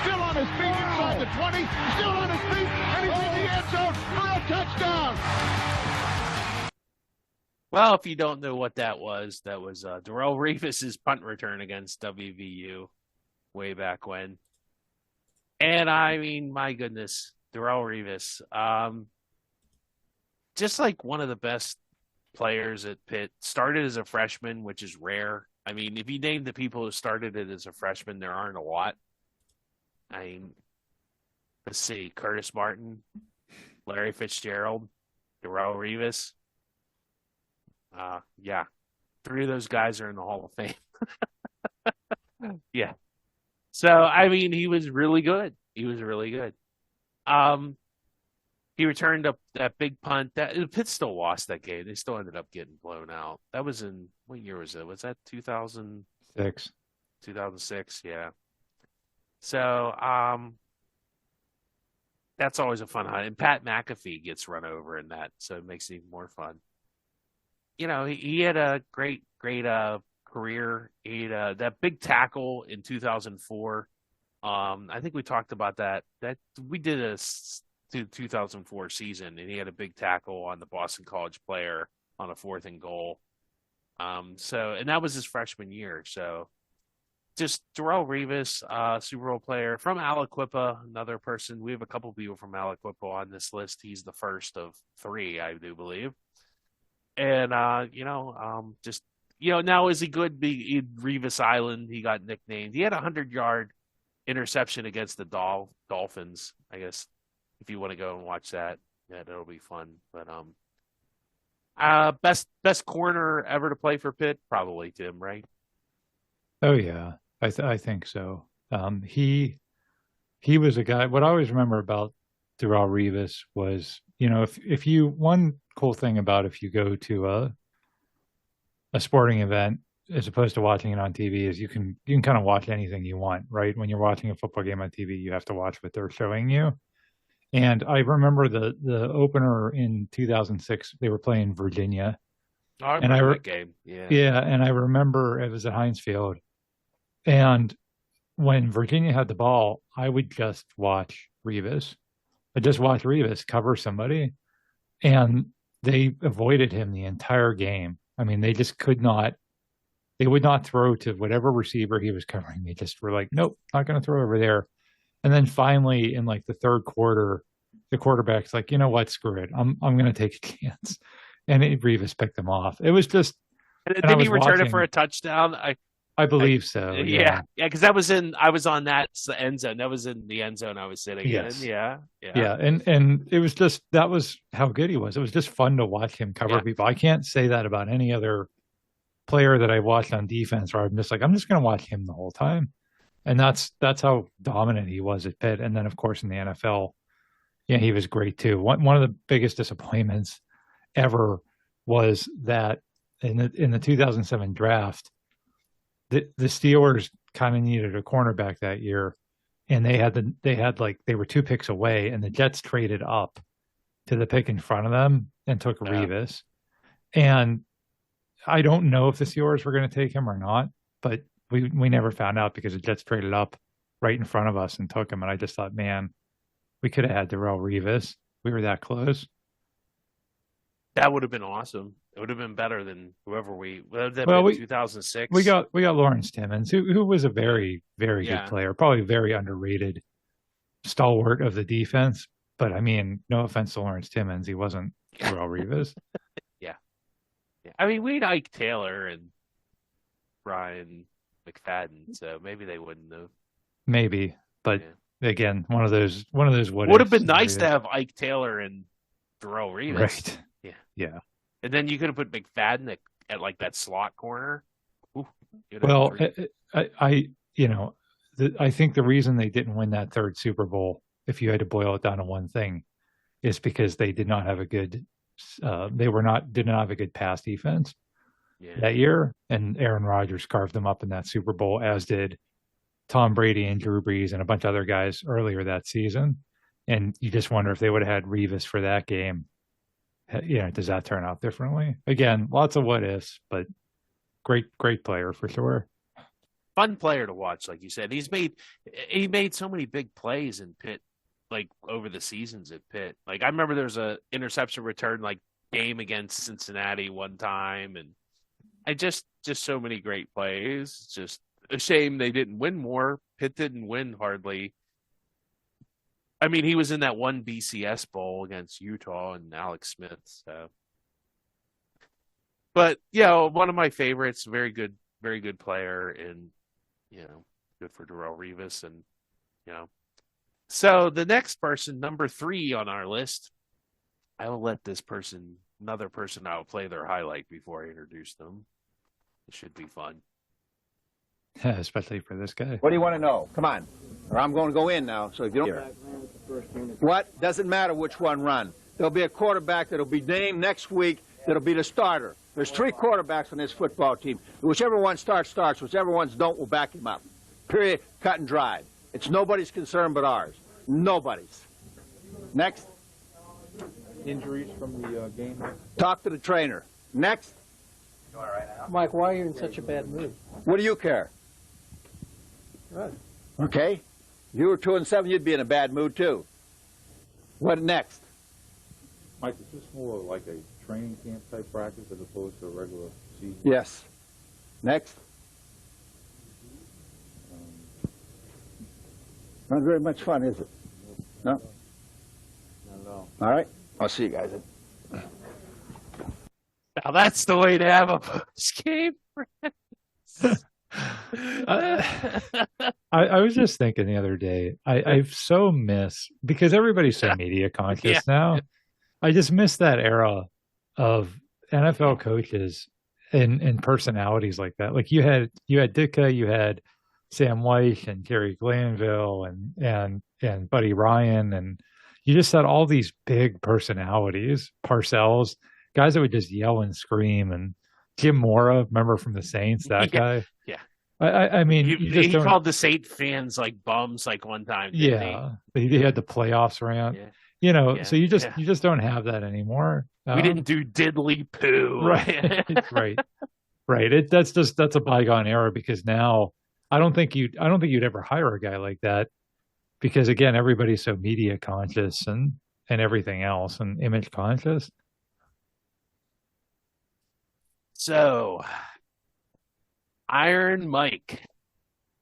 still on his feet, inside the 20, still on his feet, and he's in the end zone for a touchdown. Well, if you don't know what that was Darrelle Revis's punt return against WVU way back when. And I mean, my goodness, Darrelle Revis, just like one of the best players at Pitt, started as a freshman, which is rare. I mean, if you name the people who started it as a freshman, there aren't a lot. I mean, let's see, Curtis Martin, Larry Fitzgerald, Darrelle Revis. Yeah, 3 of those guys are in the Hall of Fame. Yeah. So, I mean, he was really good. He returned up that big punt. Pitt still lost that game. They still ended up getting blown out. That was in, what year was it? Was that 2006? 2006, yeah. So, that's always a fun hunt. And Pat McAfee gets run over in that, so it makes it even more fun. You know, he had a great career. He had that big tackle in 2004. I think we talked about that. That we did a 2004 season, and he had a big tackle on the Boston College player on a 4th and goal. And that was his freshman year. So, just Darrelle Revis, Super Bowl player from Aliquippa, another person. We have a couple people from Aliquippa on this list. He's the first of 3, I do believe. And, now is he good? In Revis Island, he got nicknamed. He had a 100-yard interception against the Dolphins, I guess, if you want to go and watch that. Yeah, that'll be fun. But best corner ever to play for Pitt? Probably Tim, right? Oh, yeah. I think so. He was a guy. What I always remember about Darrelle Revis was, if you, one cool thing about if you go to a sporting event as opposed to watching it on TV is you can kind of watch anything you want, right? When you're watching a football game on TV, you have to watch what they're showing you. And I remember the opener in 2006, they were playing Virginia. Oh, I remember that game. Yeah. Yeah, and I remember it was at Heinz Field. And when Virginia had the ball, I would just watch Revis. I'd just watch Revis cover somebody. And they avoided him the entire game. I mean, they just would not throw to whatever receiver he was covering. They just were like, nope, not going to throw over there. And then finally, in like the third quarter, the quarterback's like, you know what, screw it. I'm going to take a chance. And Revis picked him off. It was just. Did he return it for a touchdown? I believe so. Yeah. Because I was on that end zone. That was in the end zone I was sitting in. Yeah. And it was just, that was how good he was. It was just fun to watch him cover people. I can't say that about any other player that I watched on defense where I'm just going to watch him the whole time. And that's how dominant he was at Pitt. And then, of course, in the NFL, he was great too. One of the biggest disappointments ever was that in the 2007 draft, the Steelers kind of needed a cornerback that year, and they were 2 picks away, and the Jets traded up to the pick in front of them and took Revis. And I don't know if the Steelers were going to take him or not, but we never found out because the Jets traded up right in front of us and took him. And I just thought, man, we could have had Darrelle Revis. We were that close. That would have been awesome. It would have been better than whoever we. Well, 2006. We got Lawrence Timmons, who was a very, very good player, probably very underrated stalwart of the defense. But I mean, no offense to Lawrence Timmons, he wasn't Darrelle Revis. Yeah. I mean, we had Ike Taylor and Brian McFadden, so maybe they wouldn't have. Maybe, but again, one of those. Would have been nice to have Ike Taylor and Darrelle Revis. Right. Yeah. And then you could have put McFadden at like that slot corner. Ooh, well, I think the reason they didn't win that 3rd Super Bowl, if you had to boil it down to one thing, is because they did not have a good. Did not have a good pass defense that year, and Aaron Rodgers carved them up in that Super Bowl, as did Tom Brady and Drew Brees and a bunch of other guys earlier that season. And you just wonder if they would have had Revis for that game. Does that turn out differently? Again, lots of what ifs, but great player for sure. Fun player to watch, like you said. He made so many big plays in Pitt, like over the seasons at Pitt. Like I remember there was a interception return like game against Cincinnati one time, and I just so many great plays. It's just a shame they didn't win more. Pitt didn't win hardly. I mean, he was in that one BCS bowl against Utah and Alex Smith. So, but one of my favorites. Very good player, and good for Darrelle Revis, and So the next person, number 3 on our list, I will let another person, I'll play their highlight before I introduce them. It should be fun. Yeah, especially for this guy. What do you want to know? Come on. Or I'm going to go in now, so if you don't... What? Doesn't matter which one run. There'll be a quarterback that'll be named next week that'll be the starter. There's 3 quarterbacks on this football team. Whichever one starts. Whichever ones don't, will back him up. Period. Cut and dried. It's nobody's concern but ours. Nobody's. Next. Injuries from the game? Talk to the trainer. Next. Mike, why are you in such a bad mood? What do you care? Good. Okay. If you were 2-7, you'd be in a bad mood, too. What next? Mike, is this more like a training camp type practice as opposed to a regular season? Yes. Next. Not very much fun, is it? No? Not at all. All right. I'll see you guys. Now that's the way to have a post game. I was just thinking the other day, I so miss, because everybody's so media conscious now. I just miss that era of NFL coaches and personalities like that. Like you had Ditka, you had Sam Weiss and Terry Glanville and Buddy Ryan, and you just had all these big personalities, Parcells, guys that would just yell and scream, and Jim Mora, remember from the Saints, that guy? Yeah. I mean, he called the Saint fans like bums like one time. He had the playoffs rant. Yeah. So you just don't have that anymore. We didn't do diddly poo. Right. Right. That's a bygone era, because now I don't think you'd ever hire a guy like that, because again, everybody's so media conscious and everything else, and image conscious. So, Iron Mike,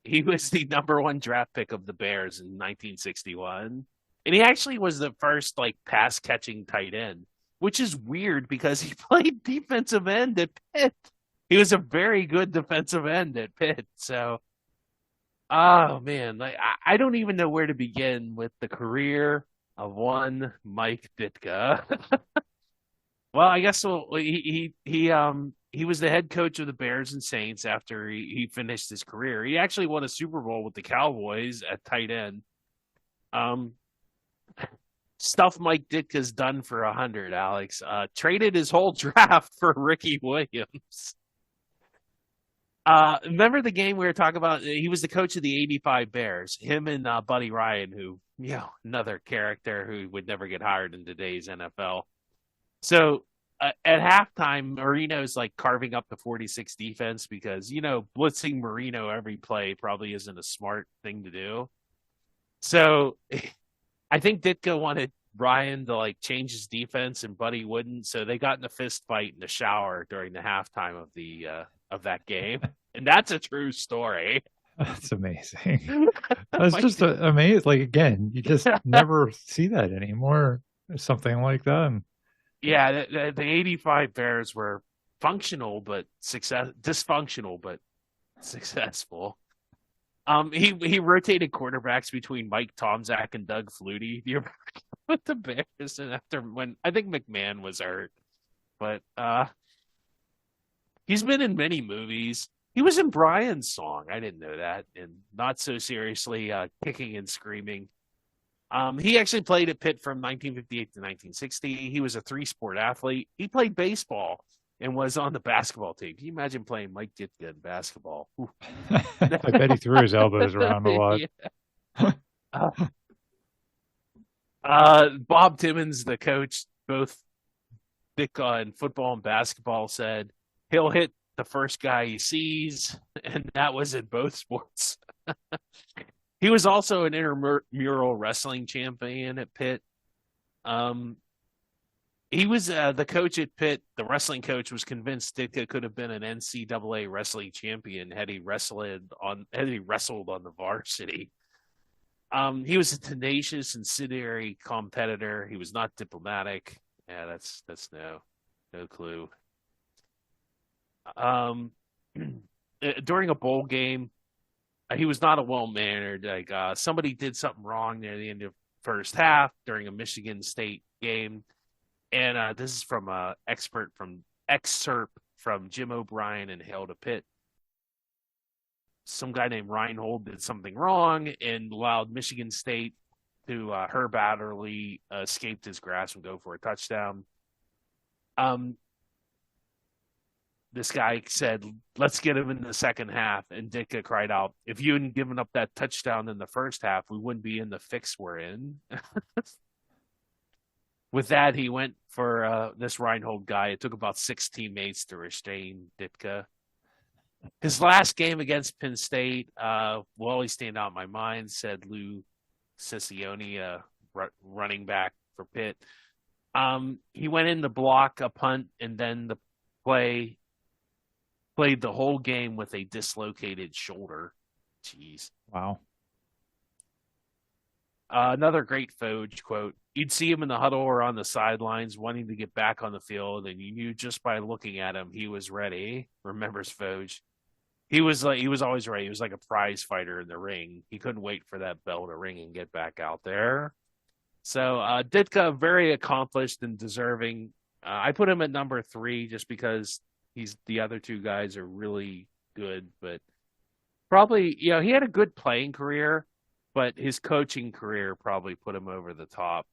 he was the number 1 draft pick of the Bears in 1961. And he actually was the first pass catching tight end, which is weird because he played defensive end at Pitt. He was a very good defensive end at Pitt. So, oh man, I don't even know where to begin with the career of one Mike Ditka. Well, I guess he was the head coach of the Bears and Saints after he finished his career. He actually won a Super Bowl with the Cowboys at tight end. Stuff Mike Ditka's done for 100, Alex. Traded his whole draft for Ricky Williams. Remember the game we were talking about? He was the coach of the 85 Bears. Him and Buddy Ryan, who, another character who would never get hired in today's NFL. So at halftime, Marino's carving up the 46 defense because, blitzing Marino every play probably isn't a smart thing to do. So I think Ditka wanted Ryan to change his defense, and Buddy wouldn't. So they got in a fist fight in the shower during the halftime of that game. And that's a true story. That's amazing. That's just amazing. Like, again, you just never see that anymore. Something like that. Yeah, the 85 Bears were dysfunctional but successful. He rotated quarterbacks between Mike Tomczak and Doug Flutie. Do you remember with the Bears? And after when I think McMahon was hurt, but he's been in many movies. He was in Brian's song. I didn't know that. And Not So Seriously, Kicking and Screaming. He actually played at Pitt from 1958 to 1960. He was a 3-sport athlete. He played baseball. and was on the basketball team. Can you imagine playing Mike Ditka in basketball? Ooh. I bet he threw his elbows around a lot. Bob Timmons, the coach, both Ditka in football and basketball, said he'll hit the first guy he sees, and that was in both sports. He was also an intramural wrestling champion at Pitt. He was the coach at Pitt. The wrestling coach was convinced Ditka could have been an NCAA wrestling champion had he wrestled on the varsity. He was a tenacious and incendiary competitor. He was not diplomatic. Yeah, that's no clue. During a bowl game, he was not a well-mannered. Somebody did something wrong near the end of first half during a Michigan State game, and this is from excerpt from Jim O'Brien and Hail to Pitt. Some guy named Reinhold did something wrong and allowed Michigan State to Herb Adderley escaped his grasp and go for a touchdown. This guy said, "Let's get him in the second half." And Ditka cried out, "If you hadn't given up that touchdown in the first half, we wouldn't be in the fix we're in." With that, he went for this Reinhold guy. It took about 6 teammates to restrain Ditka. His last game against Penn State will always stand out in my mind, said Lou Ciccione, running back for Pitt. He went in to block a punt, and then the played the whole game with a dislocated shoulder. Jeez. Wow. Another great Foge quote. You'd see him in the huddle or on the sidelines wanting to get back on the field, and you knew just by looking at him he was ready, remembers Foge. He was always ready. He was like a prize fighter in the ring. He couldn't wait for that bell to ring and get back out there. So Ditka, very accomplished and deserving. I put him at number 3 just because the other 2 guys are really good, but probably, he had a good playing career, but his coaching career probably put him over the top,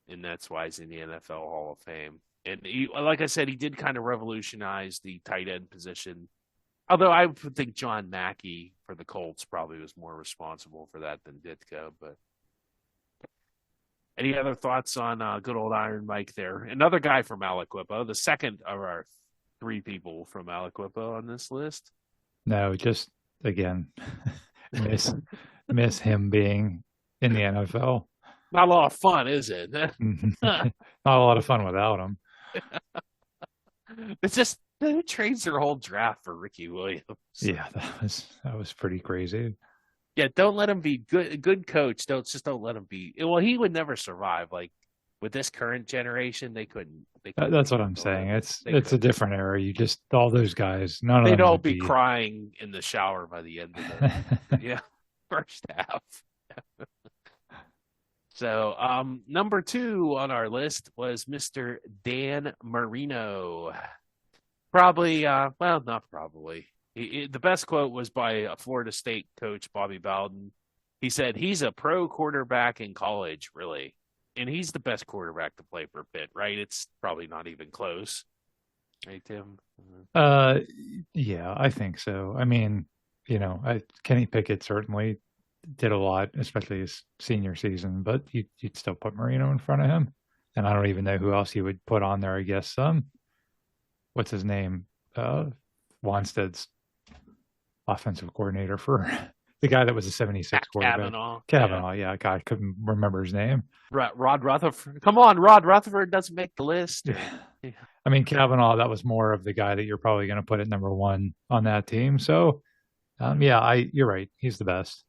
and that's why he's in the NFL Hall of Fame. And like I said, he did kind of revolutionize the tight end position. Although I would think John Mackey for the Colts probably was more responsible for that than Ditka. But any other thoughts on good old Iron Mike there? Another guy from Aliquippa, the second of our 3 people from Aliquippa on this list. No, just again, miss him being in the NFL. Not a lot of fun, is it? Not a lot of fun without him. It's just who trades their whole draft for Ricky Williams? Yeah, that was pretty crazy. Yeah, don't let him be good coach. Don't let him be. Well, he would never survive. Like with this current generation, they couldn't. That's what I'm saying. It's a different era. You just all those guys. None of them. They'd all be crying in the shower by the end of the first half. So, number 2 on our list was Mr. Dan Marino. Probably, not probably. The best quote was by a Florida State coach, Bobby Bowden. He said, "He's a pro quarterback in college, really. And he's the best quarterback to play for Pitt, right? It's probably not even close." Right, Tim? Yeah, I think so. I mean, Kenny Pickett certainly did a lot, especially his senior season, but you'd still put Marino in front of him. And I don't even know who else he would put on there. I guess what's his name? Wanstead's offensive coordinator for the guy that was a 76 quarterback. Kavanaugh, yeah. God, I couldn't remember his name. Rod Rutherford. Come on, Rod Rutherford doesn't make the list. Yeah. I mean, Kavanaugh, that was more of the guy that you're probably going to put at number 1 on that team. So, you're right. He's the best.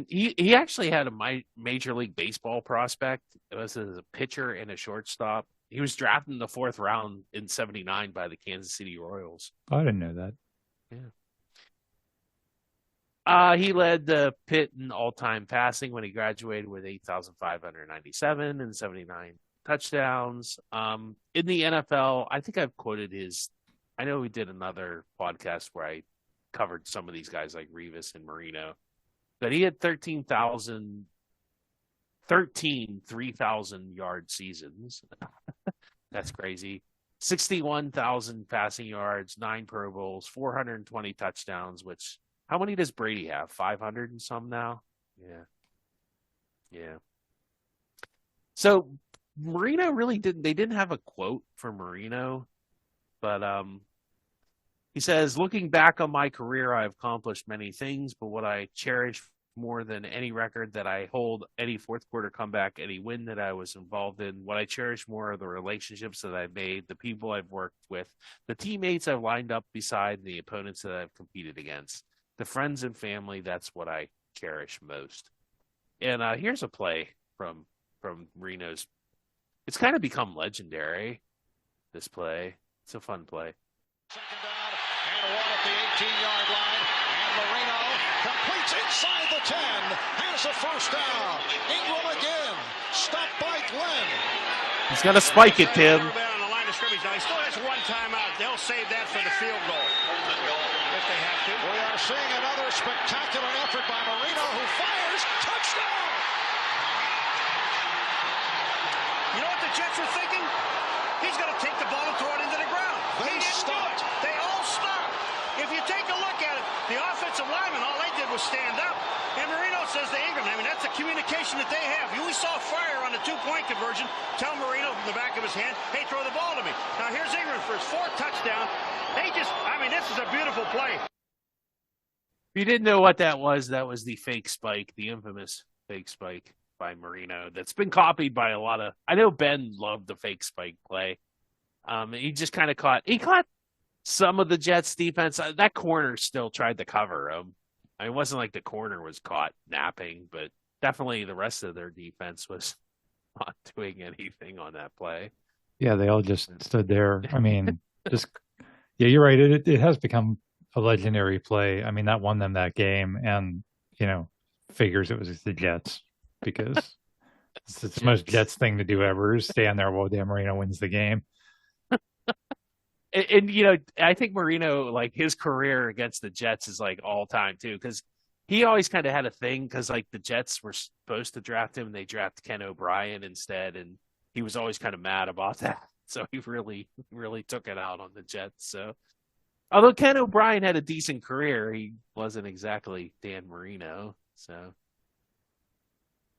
He actually had a Major League Baseball prospect. It was as a pitcher and a shortstop. He was drafted in the 4th round in '79 by the Kansas City Royals. Oh, I didn't know that. Yeah. He led the Pitt in all-time passing when he graduated with 8,597 and 79 touchdowns. In the NFL, I think I've quoted I know we did another podcast where I covered some of these guys like Revis and Marino, but he had 13 3,000-yard seasons. That's crazy. 61,000 passing yards, 9 Pro Bowls, 420 touchdowns, which how many does Brady have? 500 and some now? Yeah. Yeah. So Marino really they didn't have a quote for Marino, but he says, looking back on my career, I've accomplished many things, but what I cherish more than any record that I hold, any fourth quarter comeback, any win that I was involved in, what I cherish more are the relationships that I've made, the people I've worked with, the teammates I've lined up beside, the opponents that I've competed against, the friends and family. That's what I cherish most. And here's a play from Marino's. It's kind of become legendary, this play. It's a fun play. Second down and 1 at the 18-yard line. And Marino completes inside the 10. Here's the first down. Ingram again. Stopped by Glenn. He's going to spike it, Tim. On the line of scrimmage. Now, he still has 1 timeout. They'll save that for the field goal if they have to. We are seeing another spectacular effort by Marino, who fires. Touchdown! You know what the Jets are thinking? He's going to take the ball and throw it into the ground. They stopped. They all stopped. If you take a look at it, the offensive linemen, all they did was stand up. And Marino says to Ingram, I mean, that's the communication that they have. We saw fire on the 2-point conversion. Tell Marino from the back of his hand, hey, throw the ball to me. Now, here's Ingram for his 4th touchdown. This is a beautiful play. If you didn't know what that was the fake spike, the infamous fake spike by Marino that's been copied by a lot of. I know Ben loved the fake spike play. He just kind of caught some of the Jets defense. That corner still tried to cover him. I mean, it wasn't like the corner was caught napping, but definitely the rest of their defense was not doing anything on that play. Yeah, they all just stood there. I mean, yeah, you're right. It has become a legendary play. I mean, that won them that game, and figures it was the Jets because it's the most Jets thing to do ever is stand there while Dan Marino wins the game. And I think Marino, like, his career against the Jets is like all time too, because he always kind of had a thing because like the Jets were supposed to draft him and they drafted Ken O'Brien instead, and he was always kind of mad about that. So he really, really took it out on the Jets. So although Ken O'Brien had a decent career, he wasn't exactly Dan Marino. So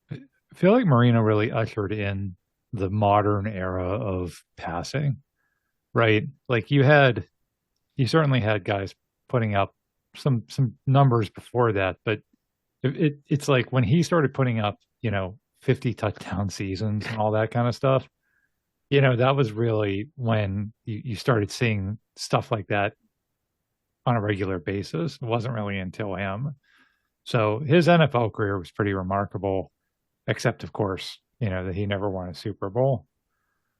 I feel like Marino really ushered in the modern era of passing. Right. Like you certainly had guys putting up some numbers before that, but it's like when he started putting up, 50 touchdown seasons and all that kind of stuff, that was really when you started seeing stuff like that on a regular basis. It wasn't really until him. So his NFL career was pretty remarkable, except of course, that he never won a Super Bowl.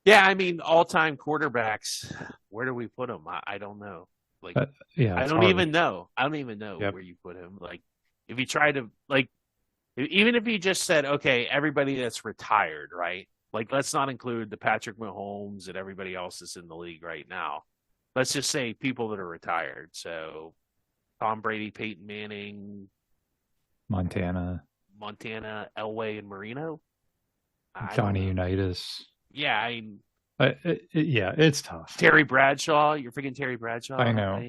Yeah, I mean, all-time quarterbacks, where do we put him? I don't know. Like, I don't even know. I don't even know where you put him. Like, if you try to, like, even if you just said, okay, everybody that's retired, right? Like, let's not include the Patrick Mahomes and everybody else that's in the league right now. Let's just say people that are retired. So, Tom Brady, Peyton Manning, Montana, Elway, and Marino. Johnny Unitas. Yeah, it's tough. Terry Bradshaw, you're freaking Terry Bradshaw. I know.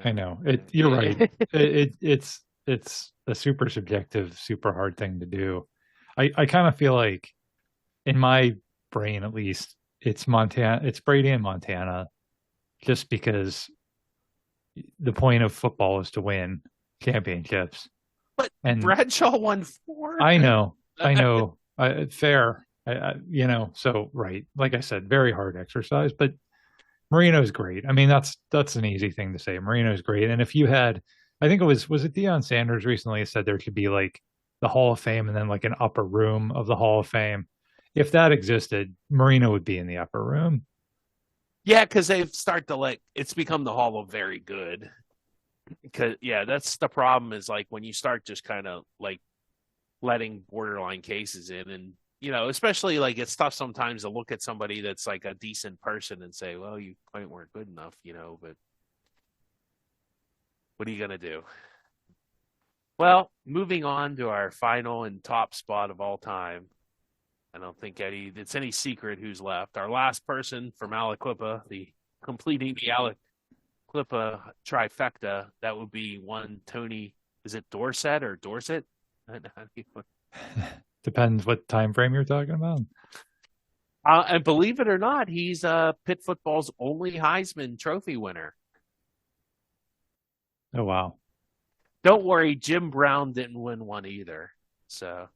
I know. You're right. It's a super subjective, super hard thing to do. I kind of feel like, in my brain at least, it's Brady and Montana, just because the point of football is to win championships. But Bradshaw won 4. I know. Fair. So right, like I said, very hard exercise, but Marino's great. I mean, that's an easy thing to say. Marino's great. And if you had, I think it was it Deion Sanders recently said there should be like the Hall of Fame and then like an upper room of the Hall of Fame. If that existed, Marino would be in the upper room. Yeah, because they start to it's become the Hall of Very Good. Because that's the problem is like when you start just kind of like letting borderline cases in, and especially like it's tough sometimes to look at somebody that's like a decent person and say, well, you quite weren't good enough, but what are you going to do? Well, moving on to our final and top spot of all time. I don't think it's any secret who's left. Our last person from Aliquippa, completing the Aliquippa trifecta, that would be one Tony. Is it Dorsett or Dorset? Depends what time frame you're talking about. And believe it or not, he's Pitt football's only Heisman Trophy winner. Oh, wow. Don't worry, Jim Brown didn't win one either. So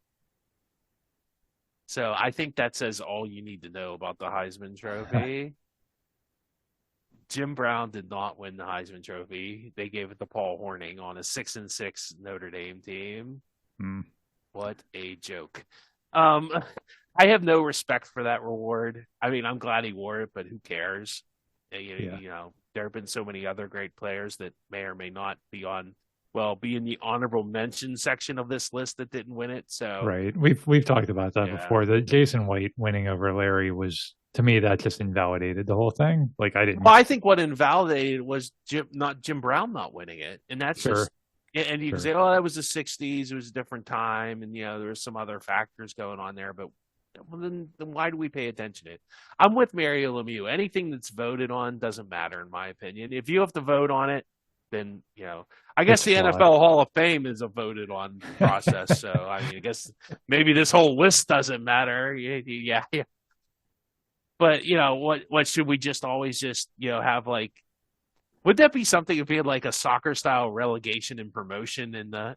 I think that says all you need to know about the Heisman Trophy. Jim Brown did not win the Heisman Trophy. They gave it to Paul Hornung on a 6-6 Notre Dame team. What a joke. I have no respect for that reward. I mean, I'm glad he wore it, but who cares? You know, there have been so many other great players that may or may not be in the honorable mention section of this list that didn't win it. So right, we've talked about that before. The Jason White winning over Larry was, to me, that just invalidated the whole thing. Like I didn't. Well, I think what invalidated was Jim Brown not winning it, and that's just. And you can say, "Oh, that was the '60s; it was a different time, and there were some other factors going on there." But then why do we pay attention to it? I'm with Mario Lemieux. Anything that's voted on doesn't matter, in my opinion. If you have to vote on it, then I guess the NFL Hall of Fame is a voted on process. So I mean, I guess maybe this whole list doesn't matter. Yeah. But what should we just always just have like? Would that be something if we had like a soccer style relegation and promotion in the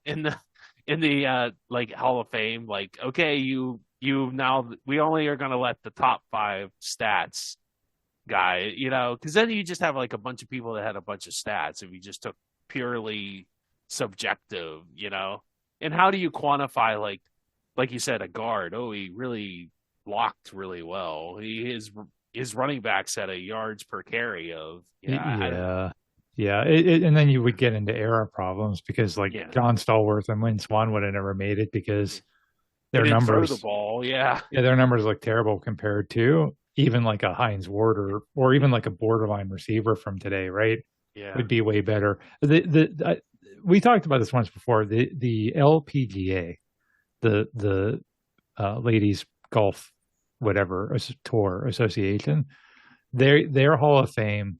like Hall of Fame? Like, okay, you now we only are going to let the top 5 stats guy, because then you just have like a bunch of people that had a bunch of stats if you just took purely subjective, And how do you quantify like you said, a guard? Oh, he really blocked really well. His running backs had a yards per carry of and then you would get into era problems because John Stallworth and Lynn Swan would have never made it because their numbers throw the ball, their numbers look terrible compared to even like a Hines Ward or even like a borderline receiver from today, right? Would be way better. We talked about this once before. The LPGA, the ladies golf tour association, their Hall of Fame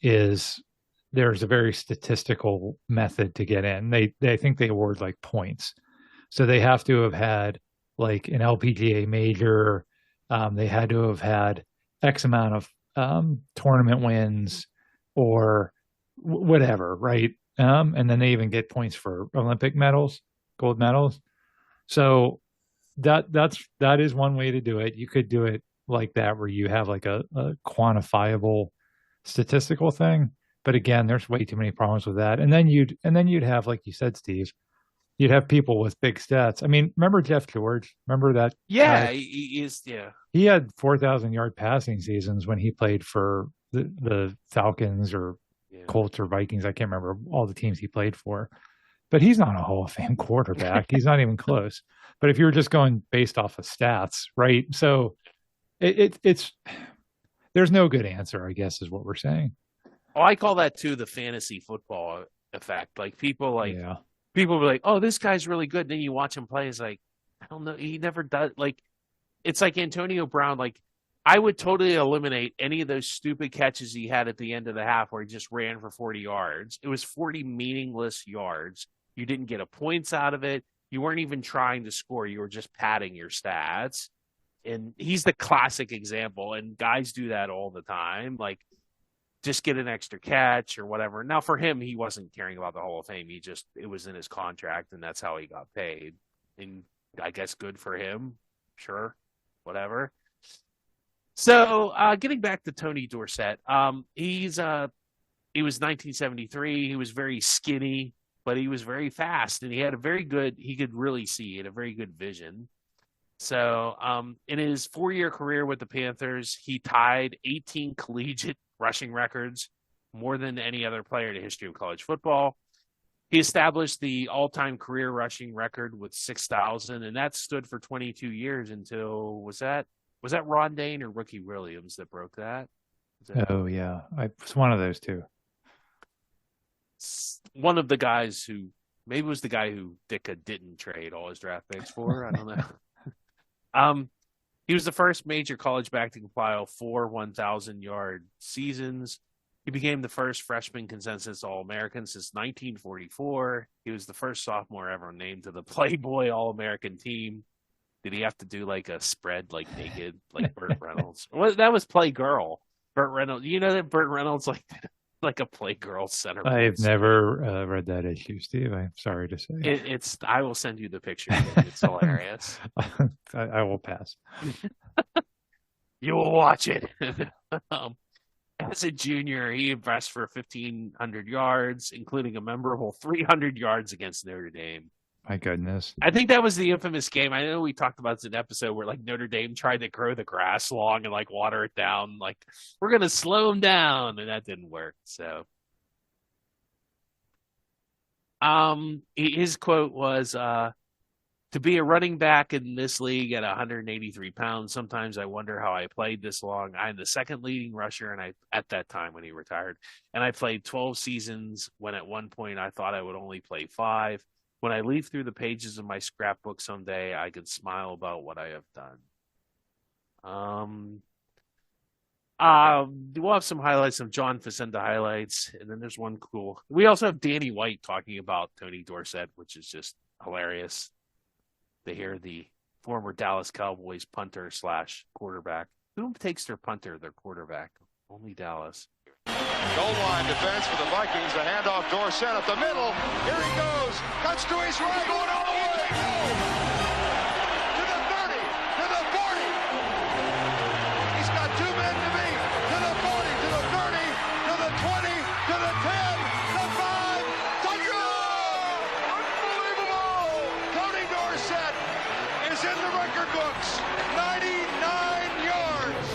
there's a very statistical method to get in. They think they award like points, so they have to have had like an LPGA major. They had to have had X amount of tournament wins or whatever, right? And then they even get points for Olympic medals, gold medals. So that is one way to do it. You could do it like that, where you have like a quantifiable statistical thing. But again, there's way too many problems with that. And then you'd have, like you said, Steve, you'd have people with big stats. I mean, remember Jeff George? Remember that? Yeah, he is. Yeah, he had 4,000-yard passing seasons when he played for the Falcons or Colts or Vikings. I can't remember all the teams he played for. But he's not a Hall of Fame quarterback. He's not even close. But if you were just going based off of stats, right? So it's there's no good answer, I guess, is what we're saying. Oh, I call that too the fantasy football effect. Like people be like, "Oh, this guy's really good." Then you watch him play, it's like, I don't know, he never does. Like, it's like Antonio Brown. Like, I would totally eliminate any of those stupid catches he had at the end of the half where he just ran for 40 yards. It was 40 meaningless yards. You didn't get a points out of it. You weren't even trying to score. You were just padding your stats. And he's the classic example. And guys do that all the time. Like, just get an extra catch or whatever. Now, for him, he wasn't caring about the Hall of Fame. It was in his contract, and that's how he got paid. And I guess good for him. Sure. Whatever. So, getting back to Tony Dorsett, he was 1973. He was very skinny, but he was very fast, and he could really see. He had a very good vision. So, in his 4-year career with the Panthers, he tied 18 collegiate rushing records, more than any other player in the history of college football. He established the all-time career rushing record with 6,000, and that stood for 22 years until, was that Ron Dane or Rookie Williams that broke that? Oh, yeah. It's one of those two. One of the guys who, maybe it was the guy who Ditka didn't trade all his draft picks for. I don't know. He was the first major college back to compile 4 1,000-yard seasons. He became the first freshman consensus All-American since 1944. He was the first sophomore ever named to the Playboy All-American team. Did he have to do like a spread, like naked, like Burt Reynolds? Well, that was Playgirl. Burt Reynolds. You know that Burt Reynolds like a Playgirl center. I've never read that issue, Steve. I'm sorry to say. It's. I will send you the picture. It's hilarious. I will pass. You will watch it. As a junior, he impressed for 1,500 yards, including a memorable 300 yards against Notre Dame. My goodness. I think that was the infamous game. I know we talked about this in an episode where like Notre Dame tried to grow the grass long and like water it down. Like, we're going to slow him down. And that didn't work. So his quote was, to be a running back in this league at 183 pounds, sometimes I wonder how I played this long. I'm the second leading rusher, and at that time when he retired, and I played 12 seasons when at one point I thought I would only play 5. When I leaf through the pages of my scrapbook someday, I could smile about what I have done. We'll have some highlights, some John Facenda highlights, and then there's one cool. We also have Danny White talking about Tony Dorsett, which is just hilarious. They hear the former Dallas Cowboys punter / quarterback. Who takes their punter, their quarterback? Only Dallas. Goal line defense for the Vikings. A handoff, Dorsett up the middle. Here he goes. Cuts to his right. Going all the way. To the 30. To the 40. He's got 2 men to beat. To the 40. To the 30. To the 20. To the 10. To 5. Touchdown! Unbelievable! Tony Dorsett is in the record books. 99 yards.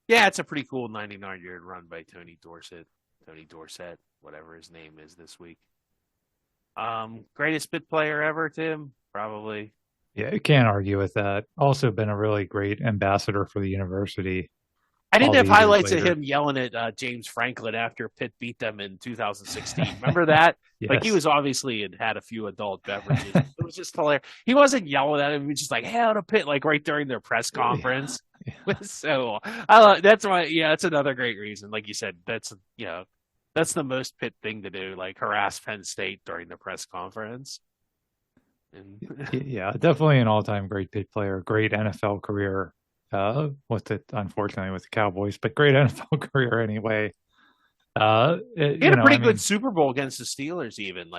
Yeah, it's a pretty cool 99-yard run by Tony Dorsett, whatever his name is this week. Greatest Pitt player ever, Tim? Probably. Yeah, you can't argue with that. Also been a really great ambassador for the university. I didn't have highlights of him yelling at James Franklin after Pitt beat them in 2016. Remember that? Yes. Like, he was obviously had a few adult beverages. It was just hilarious. He wasn't yelling at him. He was just like, "Hell to Pitt," like right during their press conference. Yeah. So that's why. Yeah, that's another great reason. Like you said, that's the most Pitt thing to do, like harass Penn State during the press conference. And yeah, definitely an all-time great Pitt player. Great NFL career. Unfortunately with the Cowboys, but great NFL career anyway. He had a pretty good Super Bowl against the Steelers, even.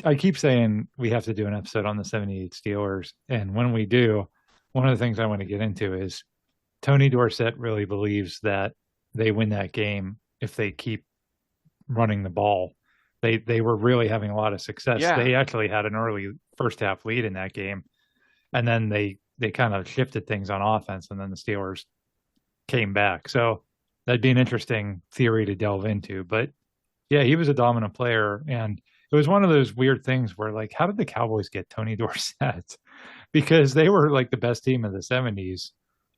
I keep saying we have to do an episode on the 78 Steelers, and when we do, one of the things I want to get into is Tony Dorsett really believes that they win that game if they keep running the ball. They were really having a lot of success. Yeah. They actually had an early first half lead in that game, and then they kind of shifted things on offense, and then the Steelers came back. So that'd be an interesting theory to delve into. But yeah, he was a dominant player, and it was one of those weird things where, like, how did the Cowboys get Tony Dorsett? Because they were like the best team of the 70s,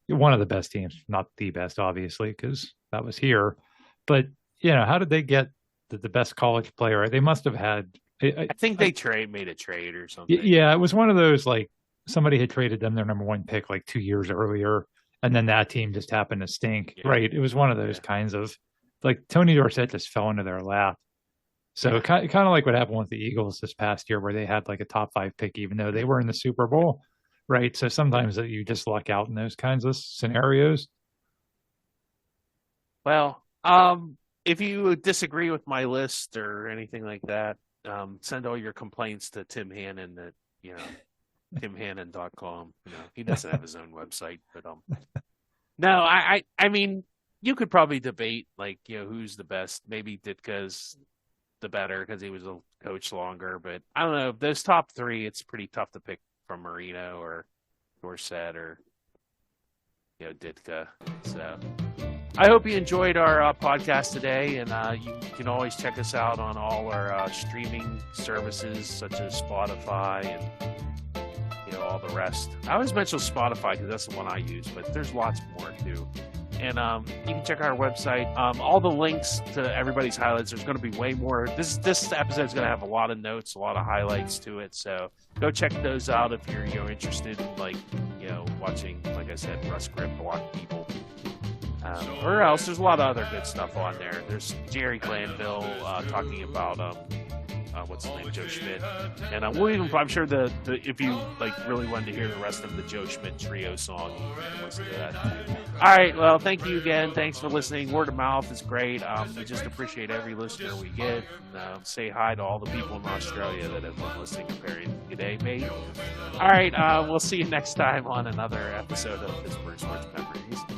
one of the best teams, not the best, obviously, because that was here. But, how did they get the best college player? They must have had. I think they made a trade or something. Yeah, it was one of those, like, somebody had traded them their number 1 pick like 2 years earlier, and then that team just happened to stink. Yeah. Right. It was one of those kinds of, like, Tony Dorsett just fell into their lap. So kind of like what happened with the Eagles this past year, where they had like a top 5 pick, even though they were in the Super Bowl. Right. So sometimes you just luck out in those kinds of scenarios. Well, if you disagree with my list or anything like that, send all your complaints to Tim Hannon at, timhannon.com. He doesn't have his own website, but no, I mean, you could probably debate, like, who's the best. Maybe Ditka's the better because he was a coach longer, but I don't know. Those top 3, it's pretty tough to pick from Marino or Dorsett or Ditka. So I hope you enjoyed our podcast today, and you can always check us out on all our streaming services such as Spotify and all the rest. I always mention Spotify because that's the one I use, but there's lots more too. And you can check our website. All the links to everybody's highlights. There's going to be way more. This episode is going to have a lot of notes, a lot of highlights to it. So go check those out if you're interested in like, you know, watching, like I said, Russ Grip block people. Or else, there's a lot of other good stuff on there. There's Jerry Glanville talking about what's his name, Joe Schmidt, and we'll even, I'm sure if you like really wanted to hear the rest of the Joe Schmidt Trio song, you can listen to that too. All right, well, thank you again. Thanks for listening. Word of mouth is great. We just appreciate every listener we get. And, say hi to all the people in Australia that have been listening. Very good day, mate. All right, we'll see you next time on another episode of Pittsburgh Sports Memories.